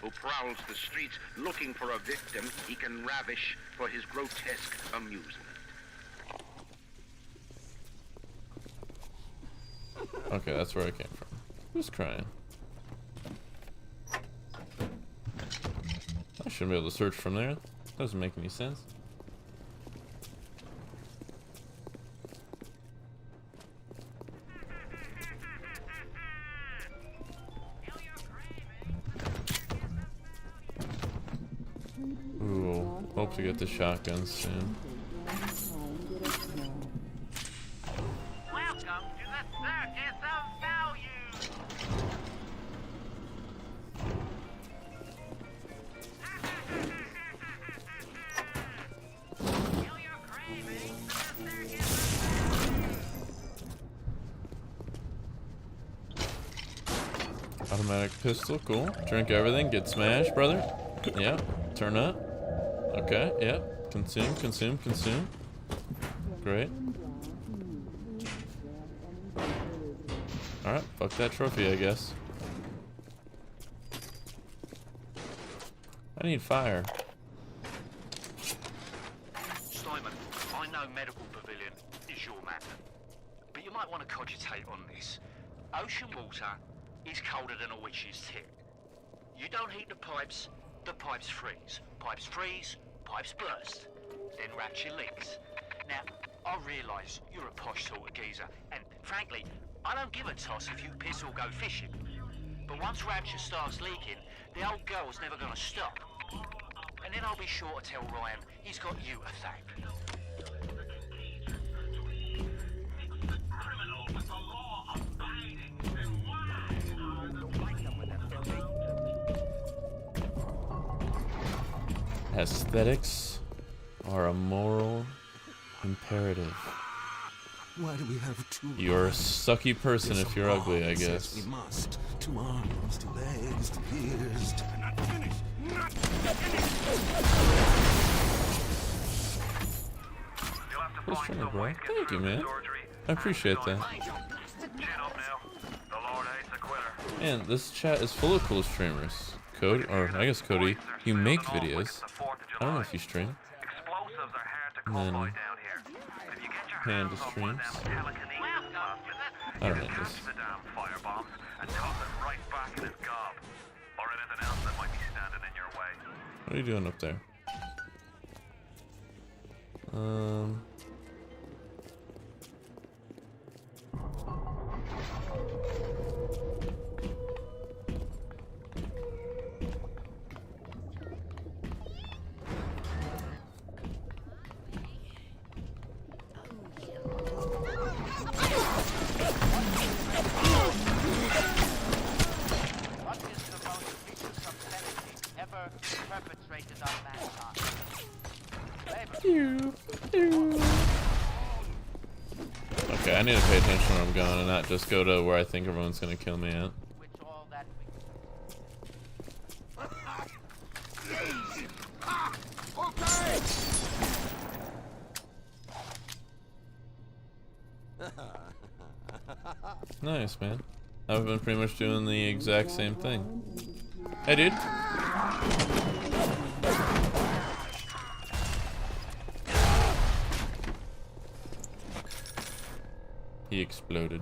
who prowls the streets looking for a victim he can ravish for his grotesque amusement. Okay, that's where I came from. Who's crying? I shouldn't be able to search from there. Doesn't make any sense. Ooh, hope to get the shotgun soon. Welcome to the Circus of Value. Feel your cravings to the Circus of Value. Automatic pistol, cool. Drink everything, get smashed, brother. Yeah, turn up. Okay, yeah. Consume, consume, consume. Great. Alright, fuck that trophy, I guess. I need fire. Simon, I know medical pavilion is your matter, but you might want to cogitate on this. Ocean water is colder than a witch's tit. You don't heat the pipes freeze. Pipes freeze, pipes burst. Then Rapture leaks. Now, I realise you're a posh sort of geezer, and frankly, I don't give a toss if you piss or go fishing. But once Rapture starts leaking, the old girl's never gonna stop. And then I'll be sure to tell Ryan he's got you to thank. Aesthetics are a moral imperative. Why do we have two? You're a sucky person if you're ugly, I guess. We must. 2 arms, 2 legs, 2 ears. Not finished. Not Who's trying to bro? Thank you, man. I appreciate that. Man, this chat is full of cool streamers. Cody, or I guess Cody, you make videos. I don't know if you stream. And then Panda streams. I don't know this. What are you doing up there? Okay, I need to pay attention where I'm going and not just go to where I think everyone's gonna kill me at. Nice, man. I've been pretty much doing the exact same thing. Hey, dude. He exploded.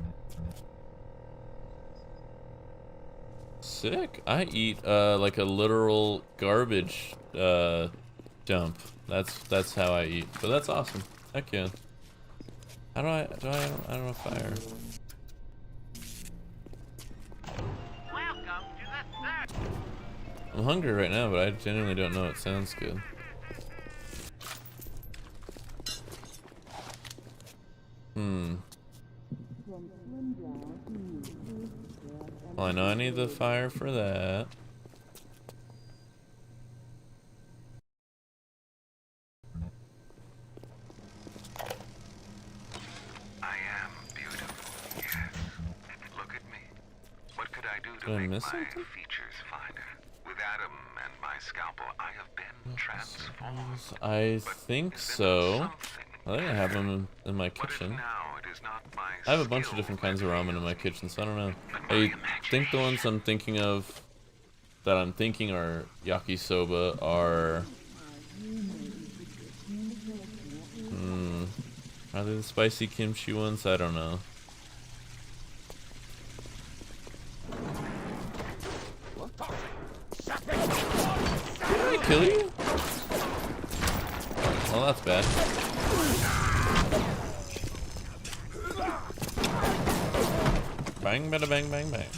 Sick. I eat like a literal garbage dump. That's how I eat. But that's awesome. Heck yeah. How do I don't know fire. I'm hungry right now, but I genuinely don't know. It sounds good. Well, I know I need the fire for that. I am beautiful, yes. Look at me. What could I do to Did I make miss my something? features finer? With Adam and my scalpel, I have been transformed. I think so. I think I have them in my kitchen. I have a bunch of different kinds of ramen in my kitchen, so I don't know. I think the ones I'm thinking of that I'm thinking are yakisoba are... Are they the spicy kimchi ones? I don't know. Did I kill you? Oh, that's bad. Bang, bada, bang, bang, bang.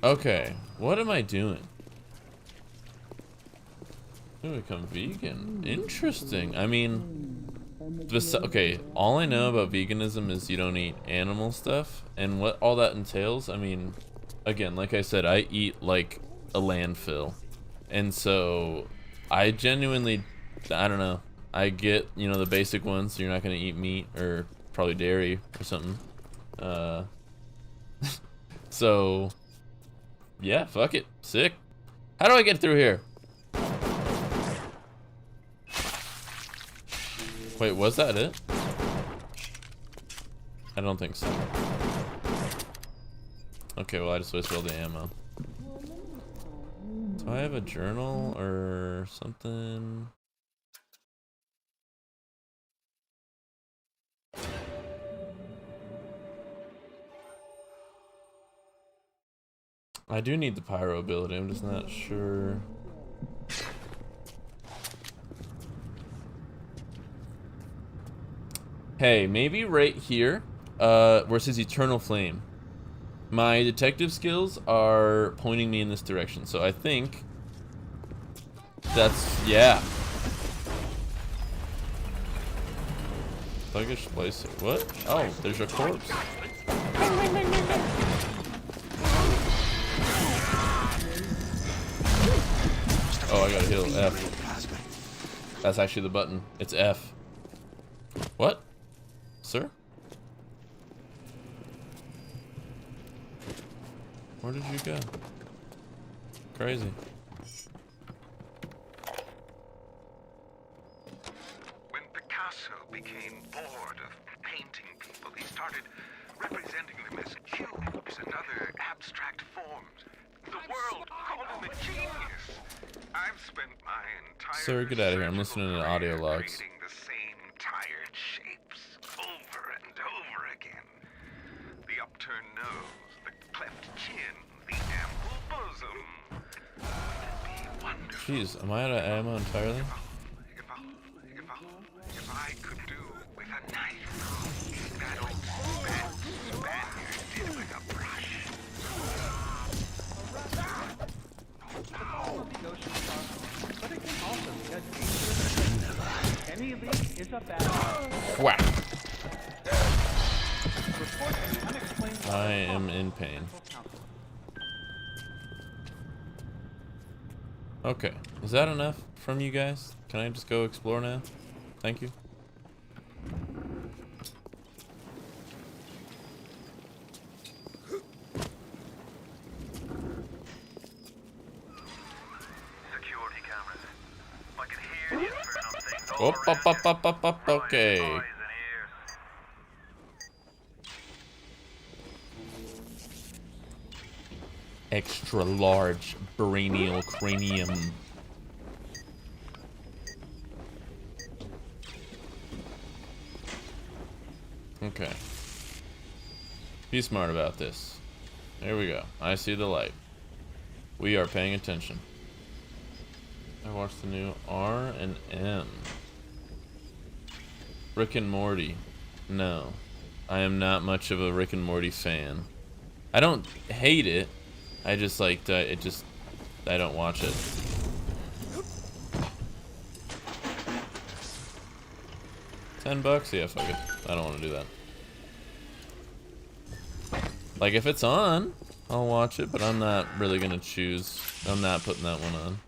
Okay, what am I doing? To become vegan. Interesting. I mean, okay, all I know about veganism is you don't eat animal stuff, and what all that entails, I mean, again, like I said, I eat like a landfill. And so, I genuinely, I don't know, I get, you know, the basic ones, so you're not gonna eat meat, or probably dairy, or something. So, yeah, fuck it, sick. How do I get through here? Wait, was that it? I don't think so. Okay, well I just wasted all the ammo. Do I have a journal or something? I do need the pyro ability, I'm just not sure. Hey, maybe right here, where it says Eternal Flame. My detective skills are pointing me in this direction, so I think that's, yeah. Sluggish place. What? Oh, there's a corpse. Oh, I gotta heal F. That's actually the button. It's F. What? Sir? Where did you go? Crazy. When Picasso became bored of painting people, he started representing them as cubes and other abstract forms. The world called him a genius. I've spent my entire Sir, get out of here. I'm listening to audio logs. creating the same tired shapes over and over again. The upturned nose, the cleft chin, the ample bosom. Wouldn't it be wonderful Jeez, am I out of ammo entirely? if I could do with a knife that old Spaniard did with a brush? Any of these is a bad Whack. I am in pain. Okay, is that enough from you guys? Can I just go explore now? Thank you. Security cameras. I can hear the infernal things Up, okay. eyes and ears. Extra large brainial cranium. Okay. Be smart about this. There we go. I see the light. We are paying attention. I watched the new R and M. Rick and Morty. No. I am not much of a Rick and Morty fan. I don't hate it. I just like I don't watch it. $10? Yeah, fuck it. I don't want to do that. Like, if it's on, I'll watch it, but I'm not really gonna choose. I'm not putting that one on.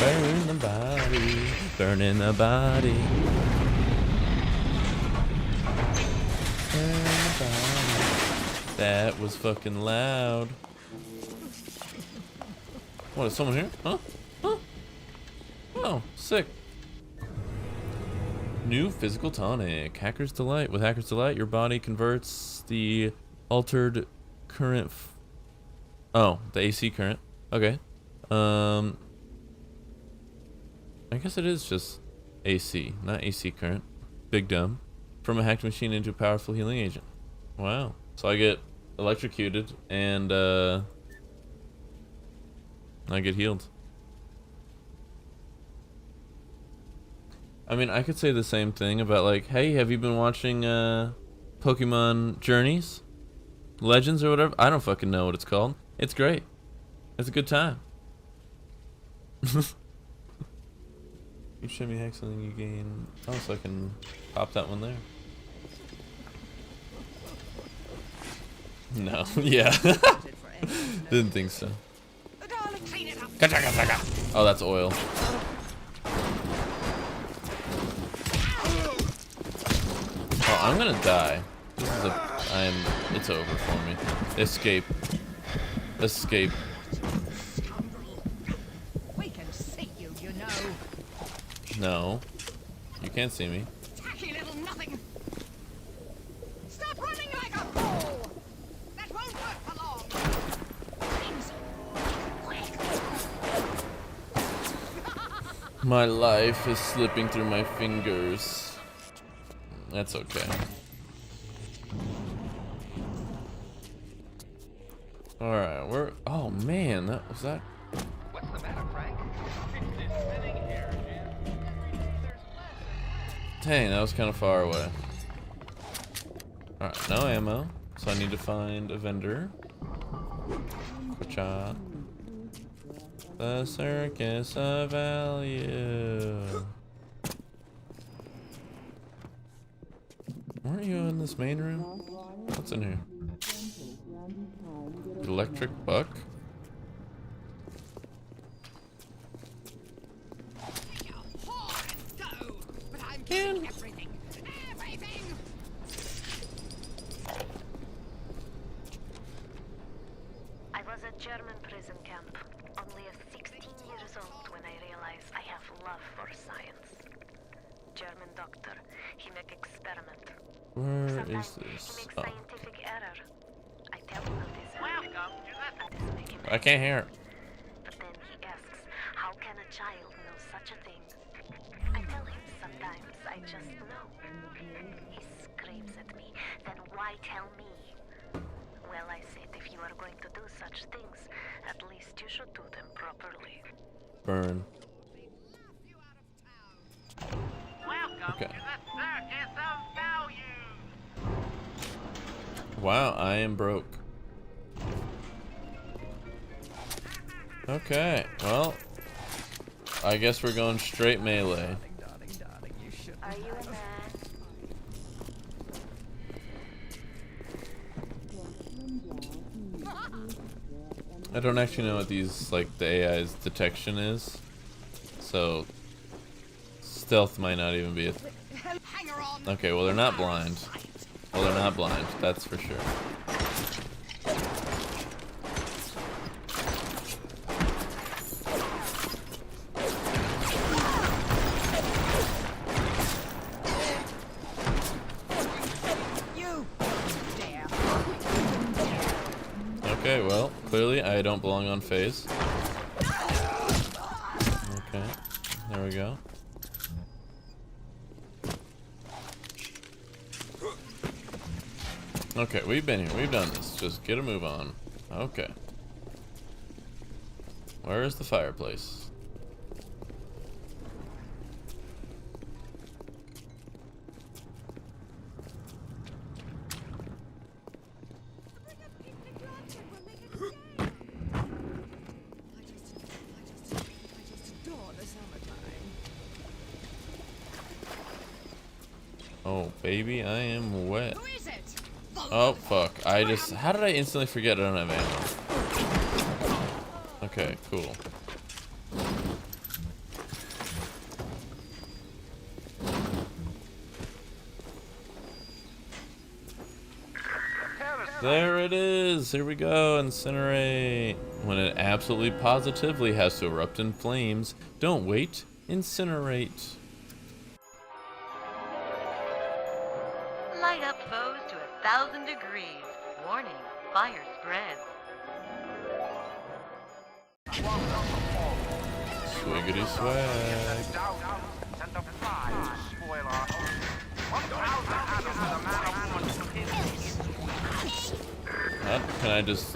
Burn the body. Burning the body. Burning the body. That was fucking loud. What, is someone here? Huh? Huh? Oh, sick. New physical tonic. Hacker's Delight. With Hacker's Delight, your body converts the altered current. Oh, the AC current. Okay. I guess it is just AC, not AC current. Big dumb. From a hacked machine into a powerful healing agent. Wow. So I get electrocuted and I get healed. I mean, I could say the same thing about like, hey, have you been watching Pokemon Journeys? Legends or whatever? I don't fucking know what it's called. It's great. It's a good time. You show me hex and then you gain. Oh, so I can pop that one there. No, yeah. Didn't think so. Oh, that's oil. Oh, I'm gonna die. This is it's over for me. Escape. Escape. We can see you, you know. No. You can't see me. Tacky little nothing. Stop running like a fool. That won't work for long. Things quick. My life is slipping through my fingers. That's okay. Alright, we're. Oh man, that was that. What's the matter, Frank? It's this spinning here, Jim. Dang, that was kind of far away. Alright, no ammo. So I need to find a vendor. Cha. The circus of value. Weren't you in this main room? What's in here? Electric buck? I was at German prison camp, only 16 years old when I realized I have love for science. German doctor, he make experiment. Where Sometimes is this? he makes Oh. scientific error. I tell him this. Welcome to the I can't hear it. But then he asks, how can a child know such a thing? I tell him sometimes I just know. He screams at me, then why tell me? Well, I said, if you are going to do such things, at least you should do them properly. Burn. Welcome Okay. to the circus of value. Wow, I am broke. Okay, well, I guess we're going straight melee. Are you a man? I don't actually know what these, like, the AI's detection is. So, stealth might not even be a... Okay, well, they're not blind. Well, they're not blind, that's for sure. Okay, well, clearly I don't belong on phase. Okay, there we go. Okay, we've been here, we've done this. Just get a move on. Okay. Where is the fireplace? Oh, baby, I am wet. Oh, fuck. How did I instantly forget I don't have ammo? Okay, cool. There it is. Here we go. Incinerate. When it absolutely positively has to erupt in flames, don't wait. Incinerate. Light up foes to 1,000 degrees. Warning, fire spreads. Swiggity swag. Can I just...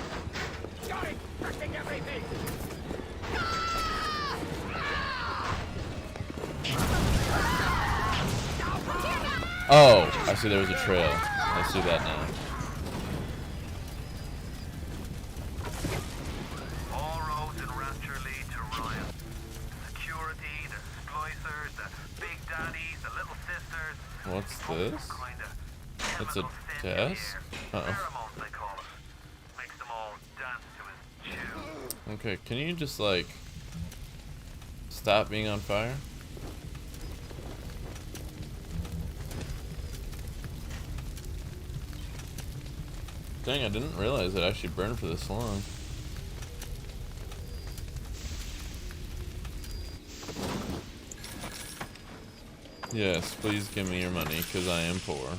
Oh, I see there was a trail. I see that now. All roads in Rapture lead to Ryan. Security, the splicers, the big daddies, the little sisters. What's this? It's a desk? Uh-oh. They call it. Makes them all dance to his tune. Okay, can you just, like, stop being on fire? Dang, I didn't realize it actually burned for this long. Yes, please give me your money, because I am poor.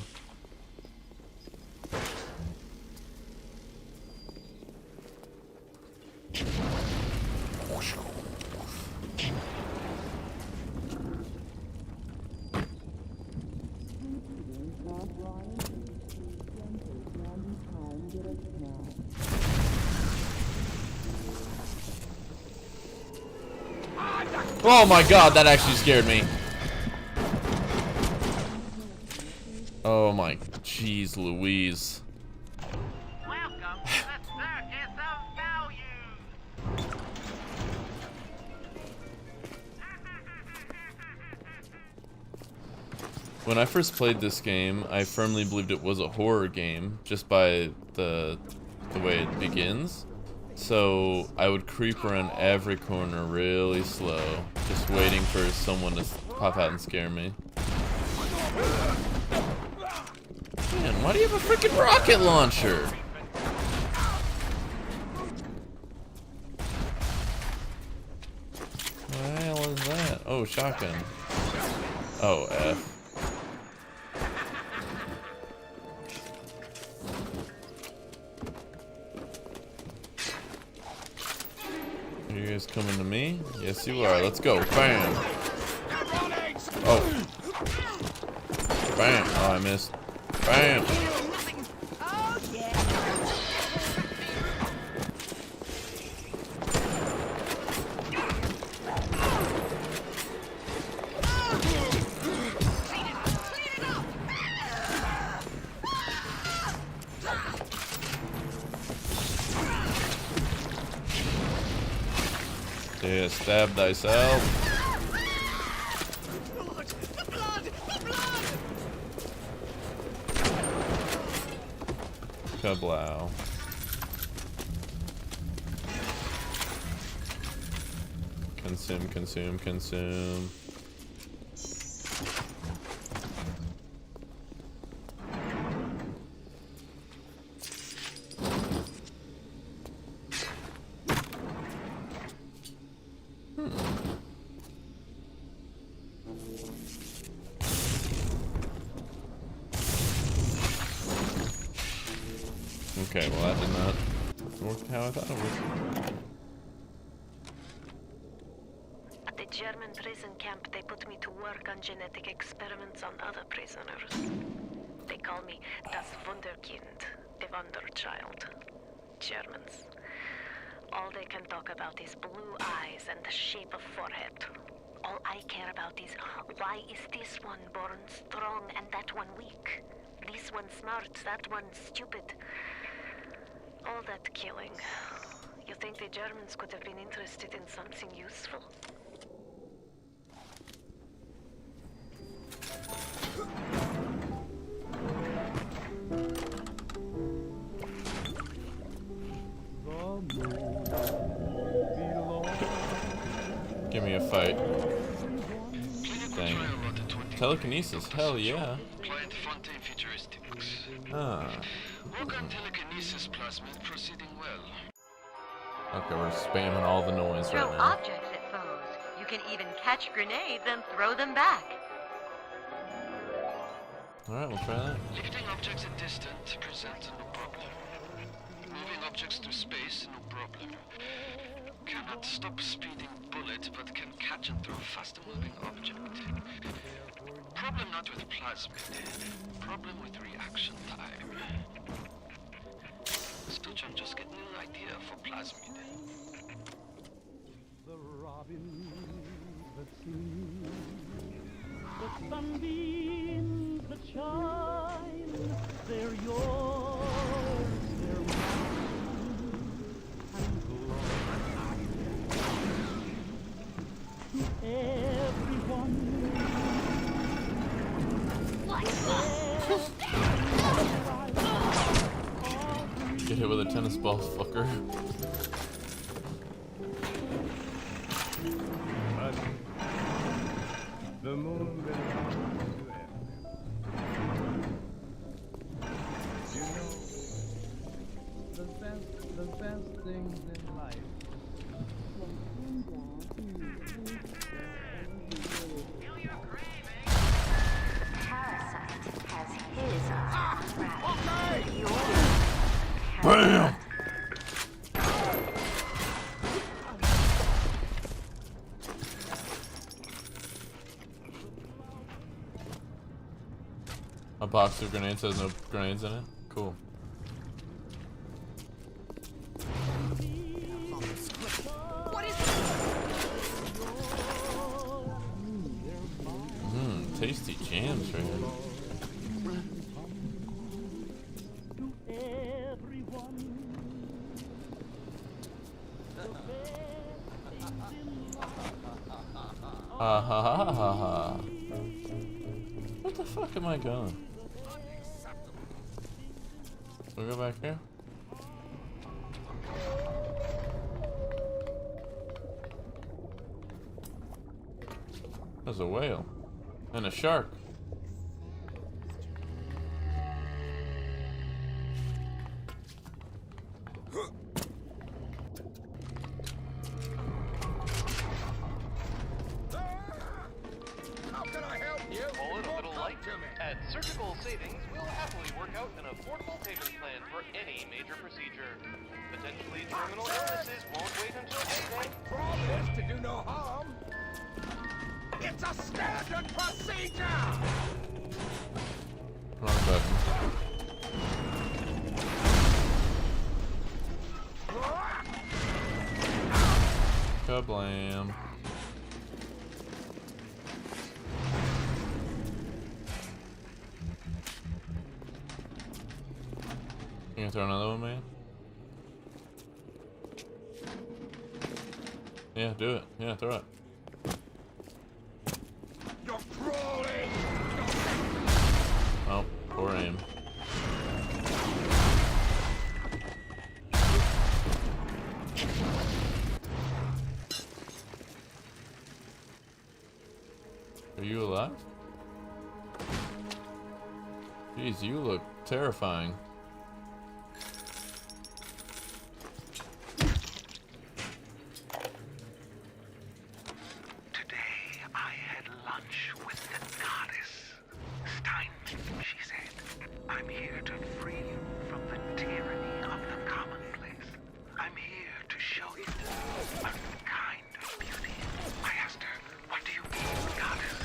Oh my god, that actually scared me. Oh my jeez Louise. Welcome to the Circus of Value. When I first played this game, I firmly believed it was a horror game just by the way it begins. So I would creep around every corner really slow, just waiting for someone to pop out and scare me. Man, why do you have a freaking rocket launcher? What the hell is that? Oh, shotgun. Oh, F. Are you guys coming to me? Yes, you are. Let's go. Bam. Oh. Bam. Oh, I missed. Bam. Yeah, stab thyself. Kablow. Consume, consume, consume. Okay, well that did not work how I thought it would. At the German prison camp, they put me to work on genetic experiments on other prisoners. They call me das Wunderkind, the Wonder Child. Germans. All they can talk about is blue eyes and the shape of forehead. All I care about is why is this one born strong and that one weak? This one smart, that one stupid. All that killing. You think the Germans could have been interested in something useful? Give me a fight. Dang. Telekinesis, hell yeah. Ah. Stasis plasmid proceeding well. Okay, we're spamming all the noise Throw right now. objects at foes. You can even catch grenades and throw them back. Alright, we'll try that. Lifting objects at distance presents no problem. Moving objects through space, no problem. Cannot stop speeding bullet, but can catch and throw faster moving object. Problem not with plasmid. Problem with reaction time. Still just getting an idea for plasmid. The robin that sings, the sunbeams that shine, they're yours, they're mine, and glory to everyone. Get hit with a tennis ball, fucker. The moon belongs to everyone. You know, the best things in life. Parasite has his eyes wrapped. Yours. BAM! A box of grenades has no grenades in it? Cool. Tasty jams right here. Ha ha ha ha ha. What the fuck am I going? We'll go back here. There's a whale. And a shark. How can I help you? Pull it a little light. At Surgical Savings, we'll happily work out an affordable payment plan for any major procedure. Potentially terminal illnesses won't wait until payday. Promise to do no harm. It's a standard procedure! Wrong button. Kablam. You gonna throw another one, man? Yeah, do it. Yeah, throw it. You're crawling! Oh, poor aim. Are you alive? Jeez, you look terrifying. Today I had lunch with the goddess. Steinman, she said. I'm here to free you from the tyranny of the commonplace. I'm here to show you a kind of beauty. I asked her, what do you mean, goddess?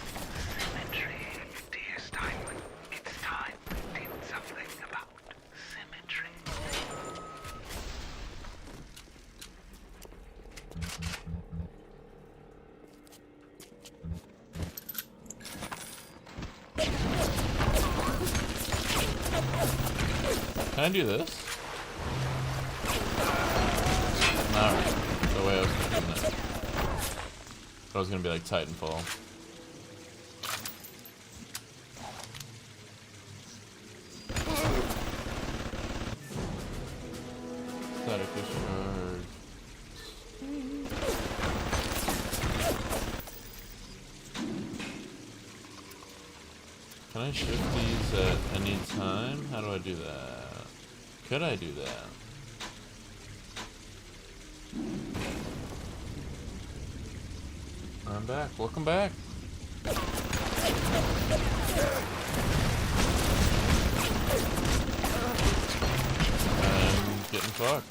Symmetry, dear Steinman. It's time we did something about symmetry. Can I do this? Not the way I was thinking it. I was gonna be like Titanfall. Static discharge. Can I shift these at any time? How do I do that? Could I do that? I'm back. Welcome back. I'm getting fucked.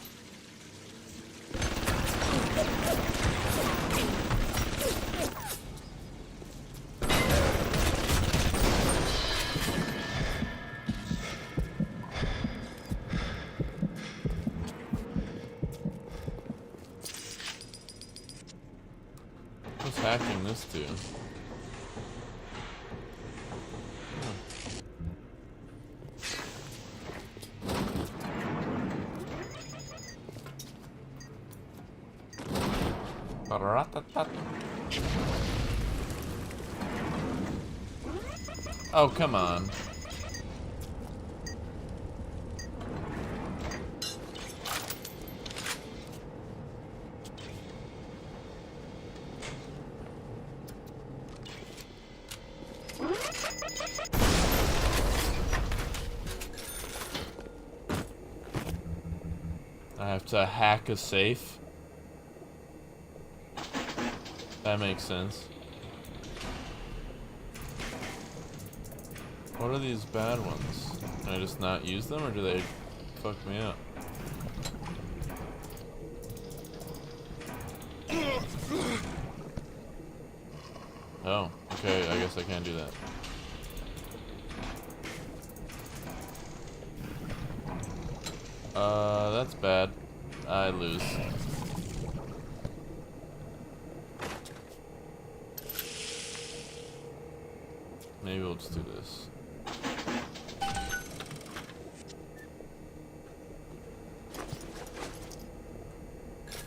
What's hacking this to? Oh, come on. I have to hack a safe. That makes sense. What are these bad ones? Can I just not use them, or do they fuck me up? Oh, okay, I guess I can't do that. That's bad. I lose. Maybe we'll just do this.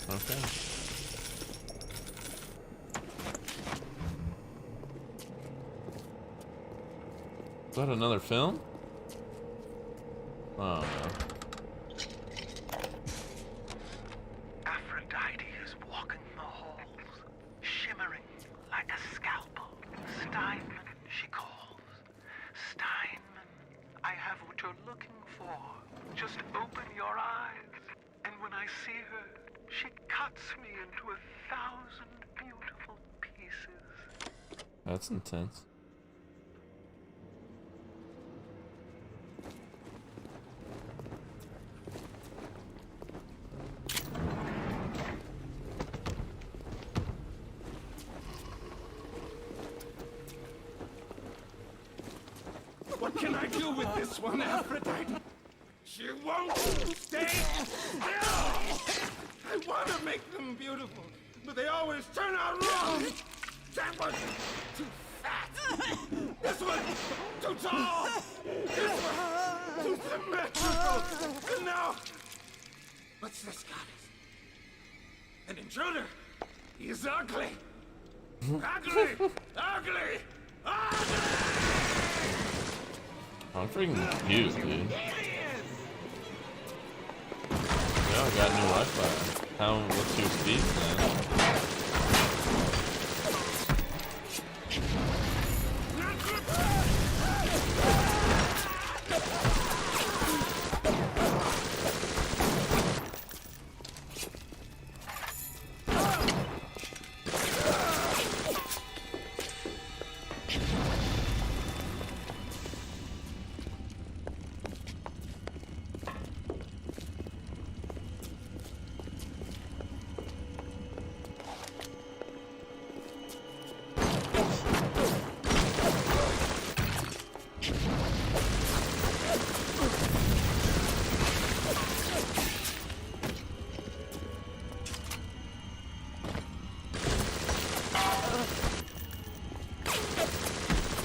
Okay. Is that another film? Oh no. Aphrodite is walking the halls, shimmering like a scalpel. Steinman, she calls. Steinman, I have what you're looking for. Just open your eyes, and when I see her, she cuts me into 1,000 beautiful pieces. That's intense. What can I do with this one, Aphrodite? She won't stay still! I want to make them beautiful, but they always turn out wrong! That one too fat! This one too tall! This one too symmetrical! And now, what's this goddess? An intruder! He's ugly! Ugly! Ugly! Ugly! I'm freaking confused, dude. Yeah, I got new Wi-Fi. What's your speed then?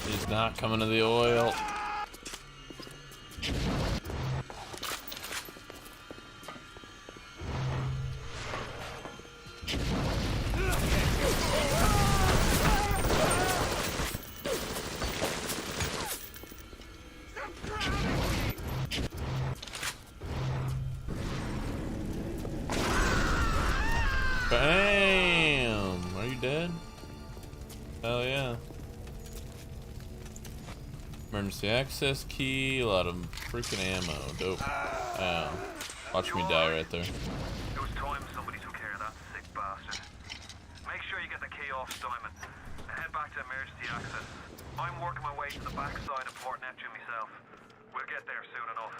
He's not coming to the oil. Bam! Are you dead? Hell yeah. Emergency access key, a lot of freaking ammo. Dope. Wow. Watch me die right there. It was time somebody took care of that sick bastard. Make sure you get the key off Simon and head back to emergency access. I'm working my way to the backside of Port Neptune myself. We'll get there soon enough.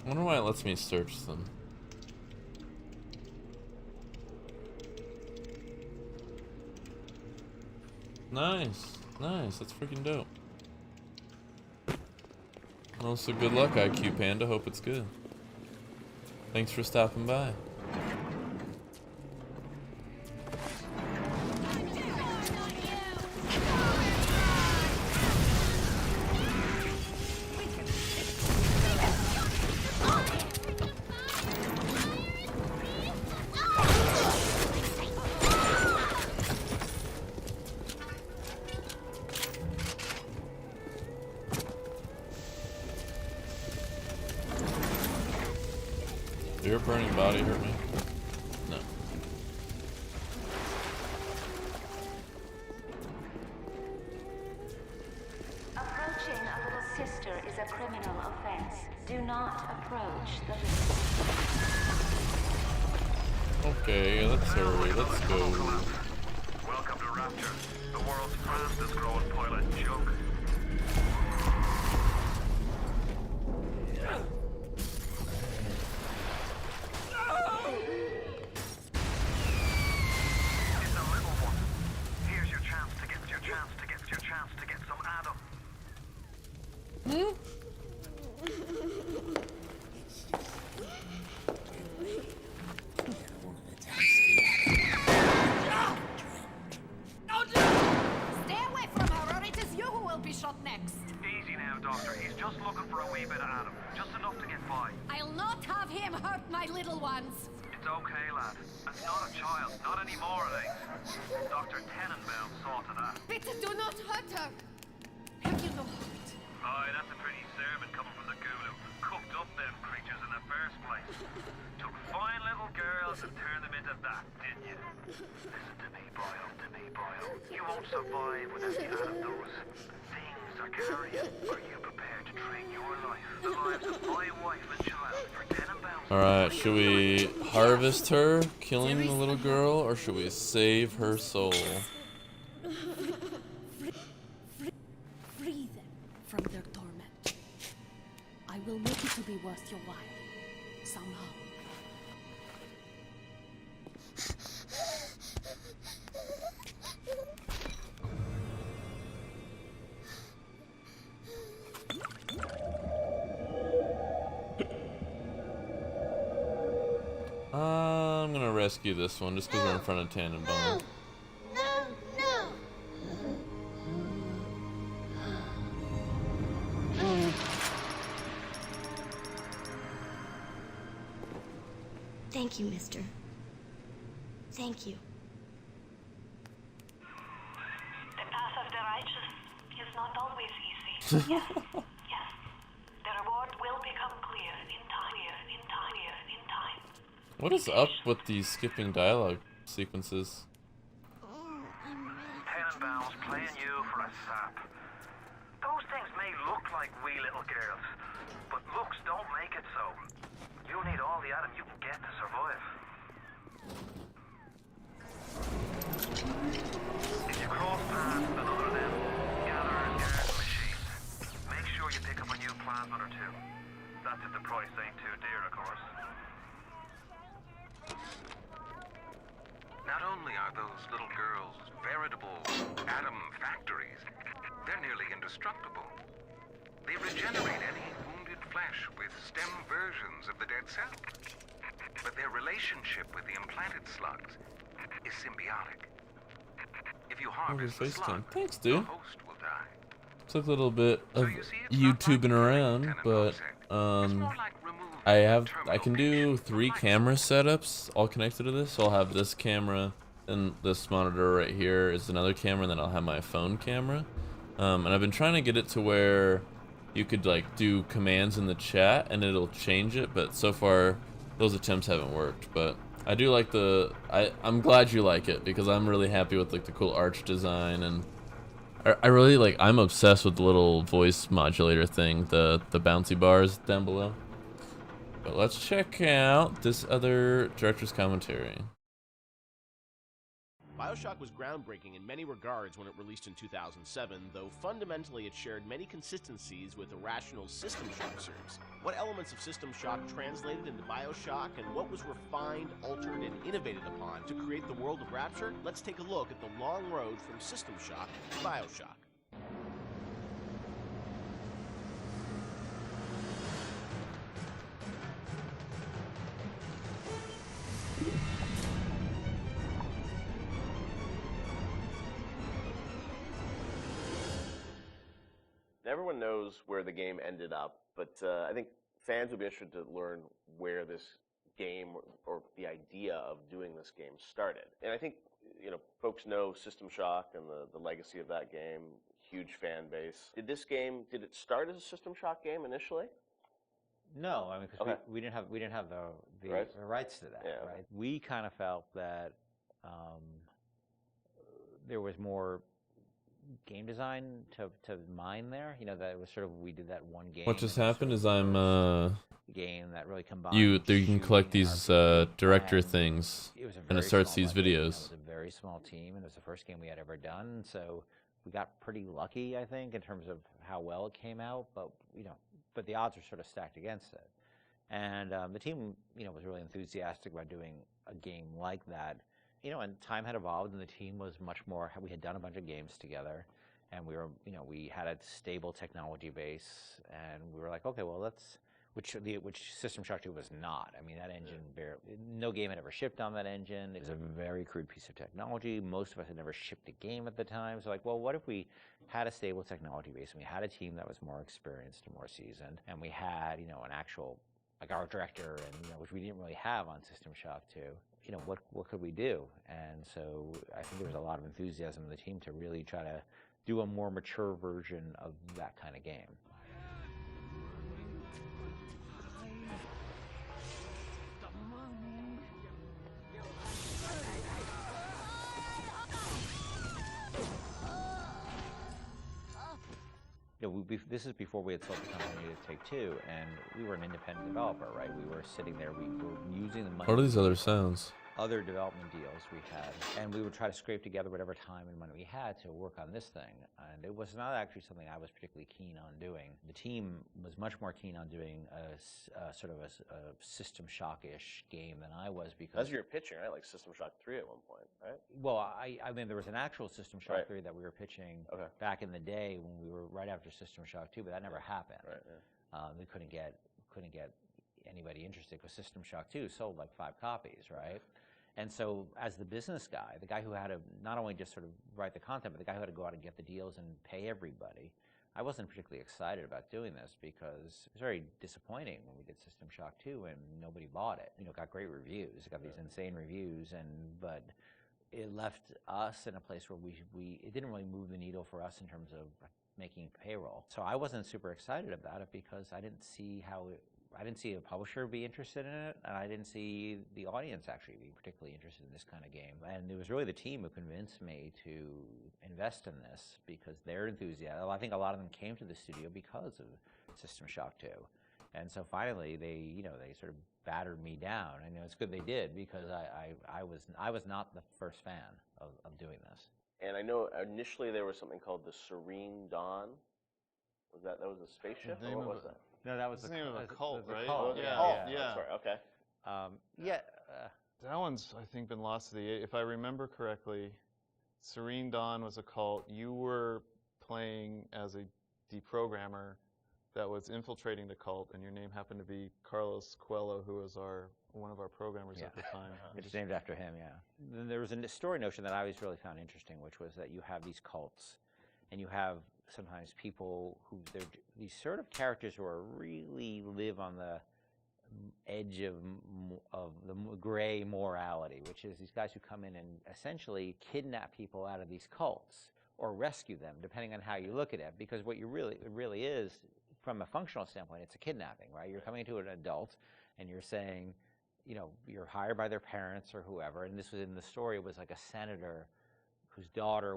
I wonder why it lets me search them. Nice. Nice. That's freaking dope. Also, good luck, IQ Panda. Hope it's good. Thanks for stopping by. Did your burning body hurt me? No. Approaching a little sister is a criminal offense. Do not approach the little. Okay, let's hurry. Let's go. Welcome to Rapture, the world's fastest growing pilot joke. Stay away from her, or it is you who will be shot next. Easy now, Doctor. He's just looking for a wee bit of Adam. Just enough to get by. I'll not have him hurt my little ones. It's okay, lad. It's not a child. Not anymore, it ain't. Dr. Tenenbaum saw to that. Bitte do not hurt her. Have you no heart? Aye, that's a pretty sermon coming from the guru. Cooked up them creatures in the first place. Took fine little girls and turned them into that, didn't you? Listen to me, boyo, You won't survive without the out of those things are carrying. Are you prepared to trade your life, the lives of my wife and child, for Tenenbaum's? Alright, should we harvest her, killing the little girl, or should we save her soul? Free them from their torment. I will make it to be worth your while. Somehow. I'm gonna rescue this one just because we're in front of Tannenbaum. Thank you, mister. Thank you. The path of the righteous is not always easy. Yes, yes. The reward will become clear in time. What is up with these skipping dialogue sequences? Tenenbaum's playing you for a sap. Those things may look like wee little girls, but looks don't make it so. You need all the Adam you can get to survive. If you cross paths with another of them, gatherers, guards, machines, make sure you pick up a new plasmid or two. That's if the price ain't too dear, of course. Not only are those little girls veritable atom factories, they're nearly indestructible. They regenerate any wounded flesh with stem versions of the dead cell. But their relationship with the implanted slugs is symbiotic. If you harvest the slug, Thanks, the dude. host will die. Took a little bit of YouTubing around, but I can do 3 camera setups all connected to this. So I'll have this camera, and this monitor right here is another camera, and then I'll have my phone camera. And I've been trying to get it to where you could like do commands in the chat and it'll change it, but so far those attempts haven't worked. But I do like I'm glad you like it, because I'm really happy with like the cool arch design, and I really like, I'm obsessed with the little voice modulator thing, the bouncy bars down below. But let's check out this other director's commentary. BioShock was groundbreaking in many regards when it released in 2007, though fundamentally it shared many consistencies with Irrational's System Shock series. What elements of System Shock translated into BioShock, and what was refined, altered, and innovated upon to create the world of Rapture? Let's take a look at the long road from System Shock to BioShock. Everyone knows where the game ended up, but I think fans would be interested to learn where this game or the idea of doing this game started. And I think, you know, folks know System Shock and the legacy of that game, huge fan base. Did it start as a System Shock game initially? No, I mean, because we didn't have the rights to that, right? We kind of felt that there was more game design to mine there. You know, that it was sort of, we did that one game. What just happened is I'm game that really combined. You can collect these director things, and it starts these videos. It was a very small team, and it was the first game we had ever done. So we got pretty lucky, I think, in terms of how well it came out. But but the odds were sort of stacked against it. And the team, was really enthusiastic about doing a game like that. And time had evolved, and the team was much more. We had done a bunch of games together, and we were, we had a stable technology base, and we were like, okay, well, let's. Which System Shock 2 was not. I mean, that engine, no game had ever shipped on that engine. It was a very crude piece of technology. Most of us had never shipped a game at the time. So like, well, what if we had a stable technology base, and we had a team that was more experienced and more seasoned, and we had, an actual, like our director, and which we didn't really have on System Shock 2. What could we do? And so I think there was a lot of enthusiasm in the team to really try to do a more mature version of that kind of game. This is before we had sold the company to Take-Two, and we were an independent developer, right? We were sitting there, we were using the money. What are these other sounds? Other development deals we had, and we would try to scrape together whatever time and money we had to work on this thing. And it was not actually something I was particularly keen on doing. The team was much more keen on doing a sort of a System Shock-ish game than I was, because that's your pitching, right? Like System Shock 3 at one point, right? Well, I mean, there was an actual System Shock 3 that we were pitching back in the day when we were right after System Shock 2, but that never happened. Right. We couldn't get anybody interested, because System Shock 2 sold like 5 copies, right? And so as the business guy, the guy who had to not only just sort of write the content, but the guy who had to go out and get the deals and pay everybody, I wasn't particularly excited about doing this, because it was very disappointing when we did System Shock 2 and nobody bought it. It got great reviews. It got these insane reviews, but it left us in a place where it didn't really move the needle for us in terms of making payroll. So I wasn't super excited about it, because I didn't see I didn't see a publisher be interested in it, and I didn't see the audience actually be particularly interested in this kind of game. And it was really the team who convinced me to invest in this, because they're enthusiastic. I think a lot of them came to the studio because of System Shock 2. And so finally, they sort of battered me down. And it's good they did, because I was not the first fan of doing this. And I know initially there was something called the Serene Dawn. Was that was a spaceship, or what was that? No, that was the name of a cult, right? Cult. Yeah. Sorry. Okay. That one's, I think, been lost to the. If I remember correctly, Serene Dawn was a cult. You were playing as a deprogrammer that was infiltrating the cult, and your name happened to be Carlos Coelho, who was one of our programmers at the time. It's named after him, yeah. Then there was a story notion that I always really found interesting, which was that you have these cults, and you have sometimes people who they're these sort of characters who are really live on the edge of the gray morality, which is these guys who come in and essentially kidnap people out of these cults or rescue them, depending on how you look at it. Because what it really is, from a functional standpoint, it's a kidnapping, right? You're coming to an adult, and you're saying, you know, you're hired by their parents or whoever. And this was in the story. It was like a senator whose daughter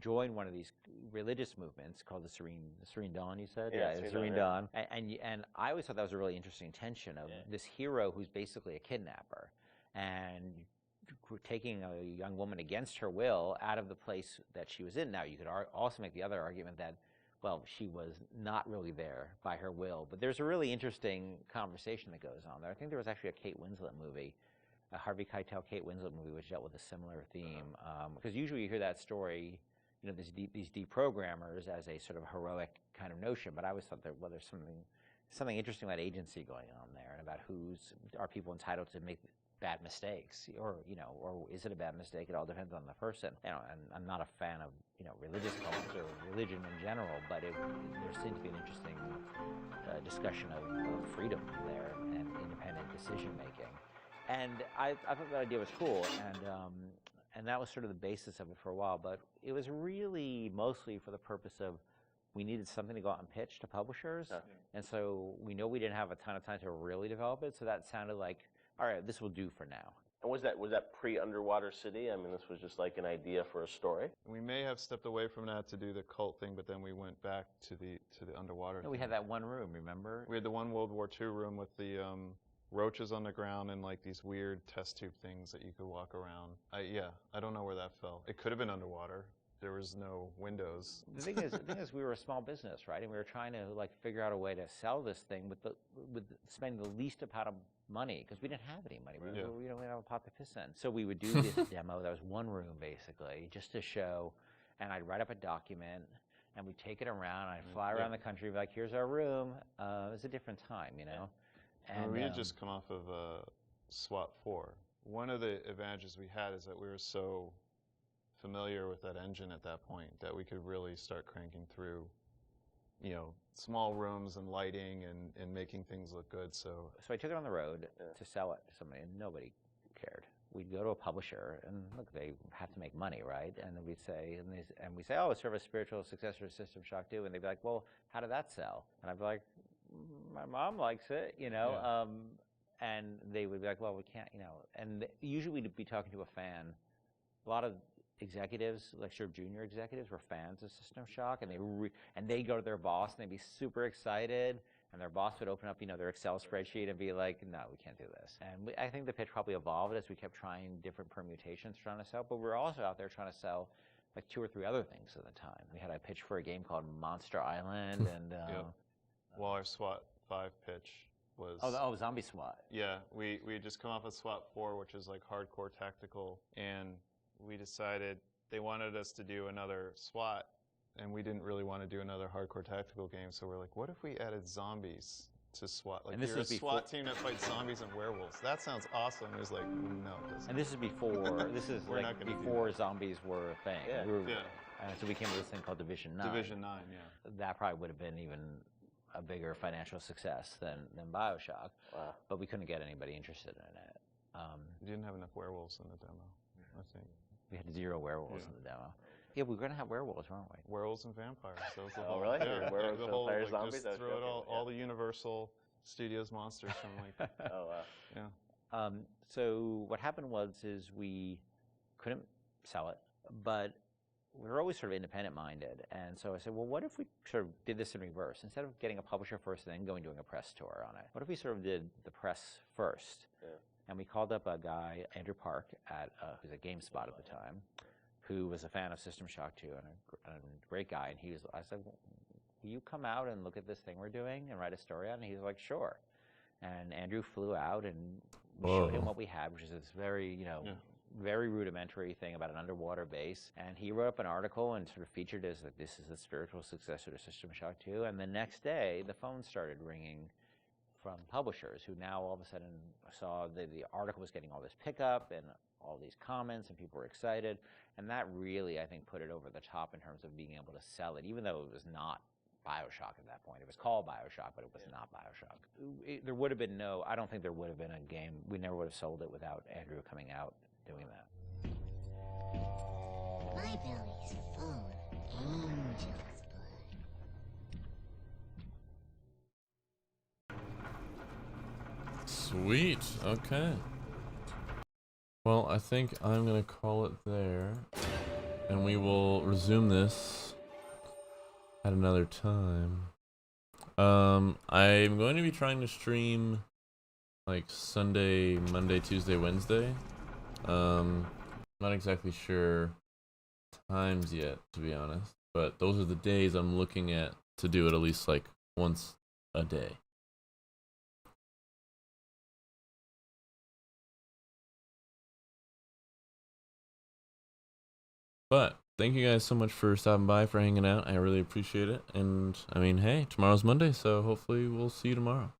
joined one of these religious movements called the Serene Dawn. You said, Yeah, Serene Dawn. And I always thought that was a really interesting tension of this hero who's basically a kidnapper, and taking a young woman against her will out of the place that she was in. Now, you could also make the other argument that, well, she was not really there by her will. But there's a really interesting conversation that goes on there. I think there was actually a Kate Winslet movie, a Harvey Keitel Kate Winslet movie, which dealt with a similar theme. Because usually you hear that story, you know, these deprogrammers as a sort of heroic kind of notion. But I always thought that, well, there's something interesting about agency going on there, and about are people entitled to make bad mistakes, or is it a bad mistake? It all depends on the person. You know, and I'm not a fan of, you know, religious cults or religion in general, but there seemed to be an interesting discussion of freedom there and independent decision making. And I thought that idea was cool, and that was sort of the basis of it for a while. But it was really mostly for the purpose of, we needed something to go out and pitch to publishers, and so we know we didn't have a ton of time to really develop it. So that sounded like, all right, this will do for now. And was that pre-Underwater City? I mean, this was just like an idea for a story. We may have stepped away from that to do the cult thing, but then we went back to the underwater. No, we had that one room, remember? We had the one World War II room with the roaches on the ground and like these weird test tube things that you could walk around. I don't know where that fell. It could have been underwater. There was no windows. The thing is, we were a small business, right? And we were trying to like figure out a way to sell this thing with spending the least amount of money, because we didn't have any money. We didn't have a pot to piss in. So we would do this demo that was one room basically, just to show. And I'd write up a document, and we'd take it around. I'd fly around the country, be like, "Here's our room." It was a different time, you know. And we had just come off of SWAT 4. One of the advantages we had is that we were so familiar with that engine at that point that we could really start cranking through, you know, small rooms and lighting and making things look good. So I took it on the road to sell it to somebody, and nobody cared. We'd go to a publisher, and look, they have to make money, right? And we'd say, we say, oh, it's sort of a spiritual successor to System Shock 2, and they'd be like, well, how did that sell? And I'd be like, my mom likes it, you know. And they would be like, well, we can't, you know. And usually we'd be talking to a fan. A lot of executives, like sort of junior executives, were fans of System Shock, and they'd go to their boss and they'd be super excited, and their boss would open up, you know, their Excel spreadsheet and be like, no, we can't do this. And I think the pitch probably evolved as we kept trying different permutations trying to sell, but we're also out there trying to sell like 2 or 3 other things at the time. We had a pitch for a game called Monster Island, and well, our SWAT 5 pitch was Zombie SWAT. Yeah, we had just come off of SWAT 4, which is like hardcore tactical, and we decided they wanted us to do another SWAT, and we didn't really want to do another hardcore tactical game, so we're like, what if we added zombies to SWAT? Like, and this you're a is SWAT team that fights zombies and werewolves. That sounds awesome. It was like, no, it doesn't. And this is before zombies were a thing. So we came to this thing called Division 9. Division 9, yeah. That probably would have been even a bigger financial success than BioShock. Wow. But we couldn't get anybody interested in it. We didn't have enough werewolves in the demo, I think. We had 0 werewolves in the demo. Yeah, we were going to have werewolves, weren't we? Werewolves and vampires. That was the whole, really? Yeah, werewolves, the whole, vampires, like, zombies? just throw it all the Universal Studios monsters from like... Oh, wow. Yeah. So what happened was we couldn't sell it, but we were always sort of independent-minded. And so I said, well, what if we sort of did this in reverse? Instead of getting a publisher first and then doing a press tour on it, what if we sort of did the press first? Yeah. And we called up a guy, Andrew Park, who's at GameSpot at the time, who was a fan of System Shock 2 and a great guy. And I said, well, will you come out and look at this thing we're doing and write a story on it? And he was like, sure. And Andrew flew out, and we showed him what we had, which is this very, very rudimentary thing about an underwater base. And he wrote up an article and sort of featured it as like, this is the spiritual successor to System Shock 2. And the next day, the phone started ringing from publishers who now all of a sudden saw the article was getting all this pickup and all these comments, and people were excited. And that really, I think, put it over the top in terms of being able to sell it, even though it was not BioShock at that point. It was called BioShock, but it was not BioShock. There would have been I don't think there would have been a game. We never would have sold it without Andrew coming out doing that. My belly's full of angel's blood. Sweet. Okay. Well, I think I'm gonna call it there, and we will resume this at another time. I'm going to be trying to stream like Sunday, Monday, Tuesday, Wednesday. Not exactly sure times yet, to be honest, but those are the days I'm looking at to do it at least like once a day. But thank you guys so much for stopping by, for hanging out. I really appreciate it. And I mean, hey, tomorrow's Monday, so hopefully we'll see you tomorrow.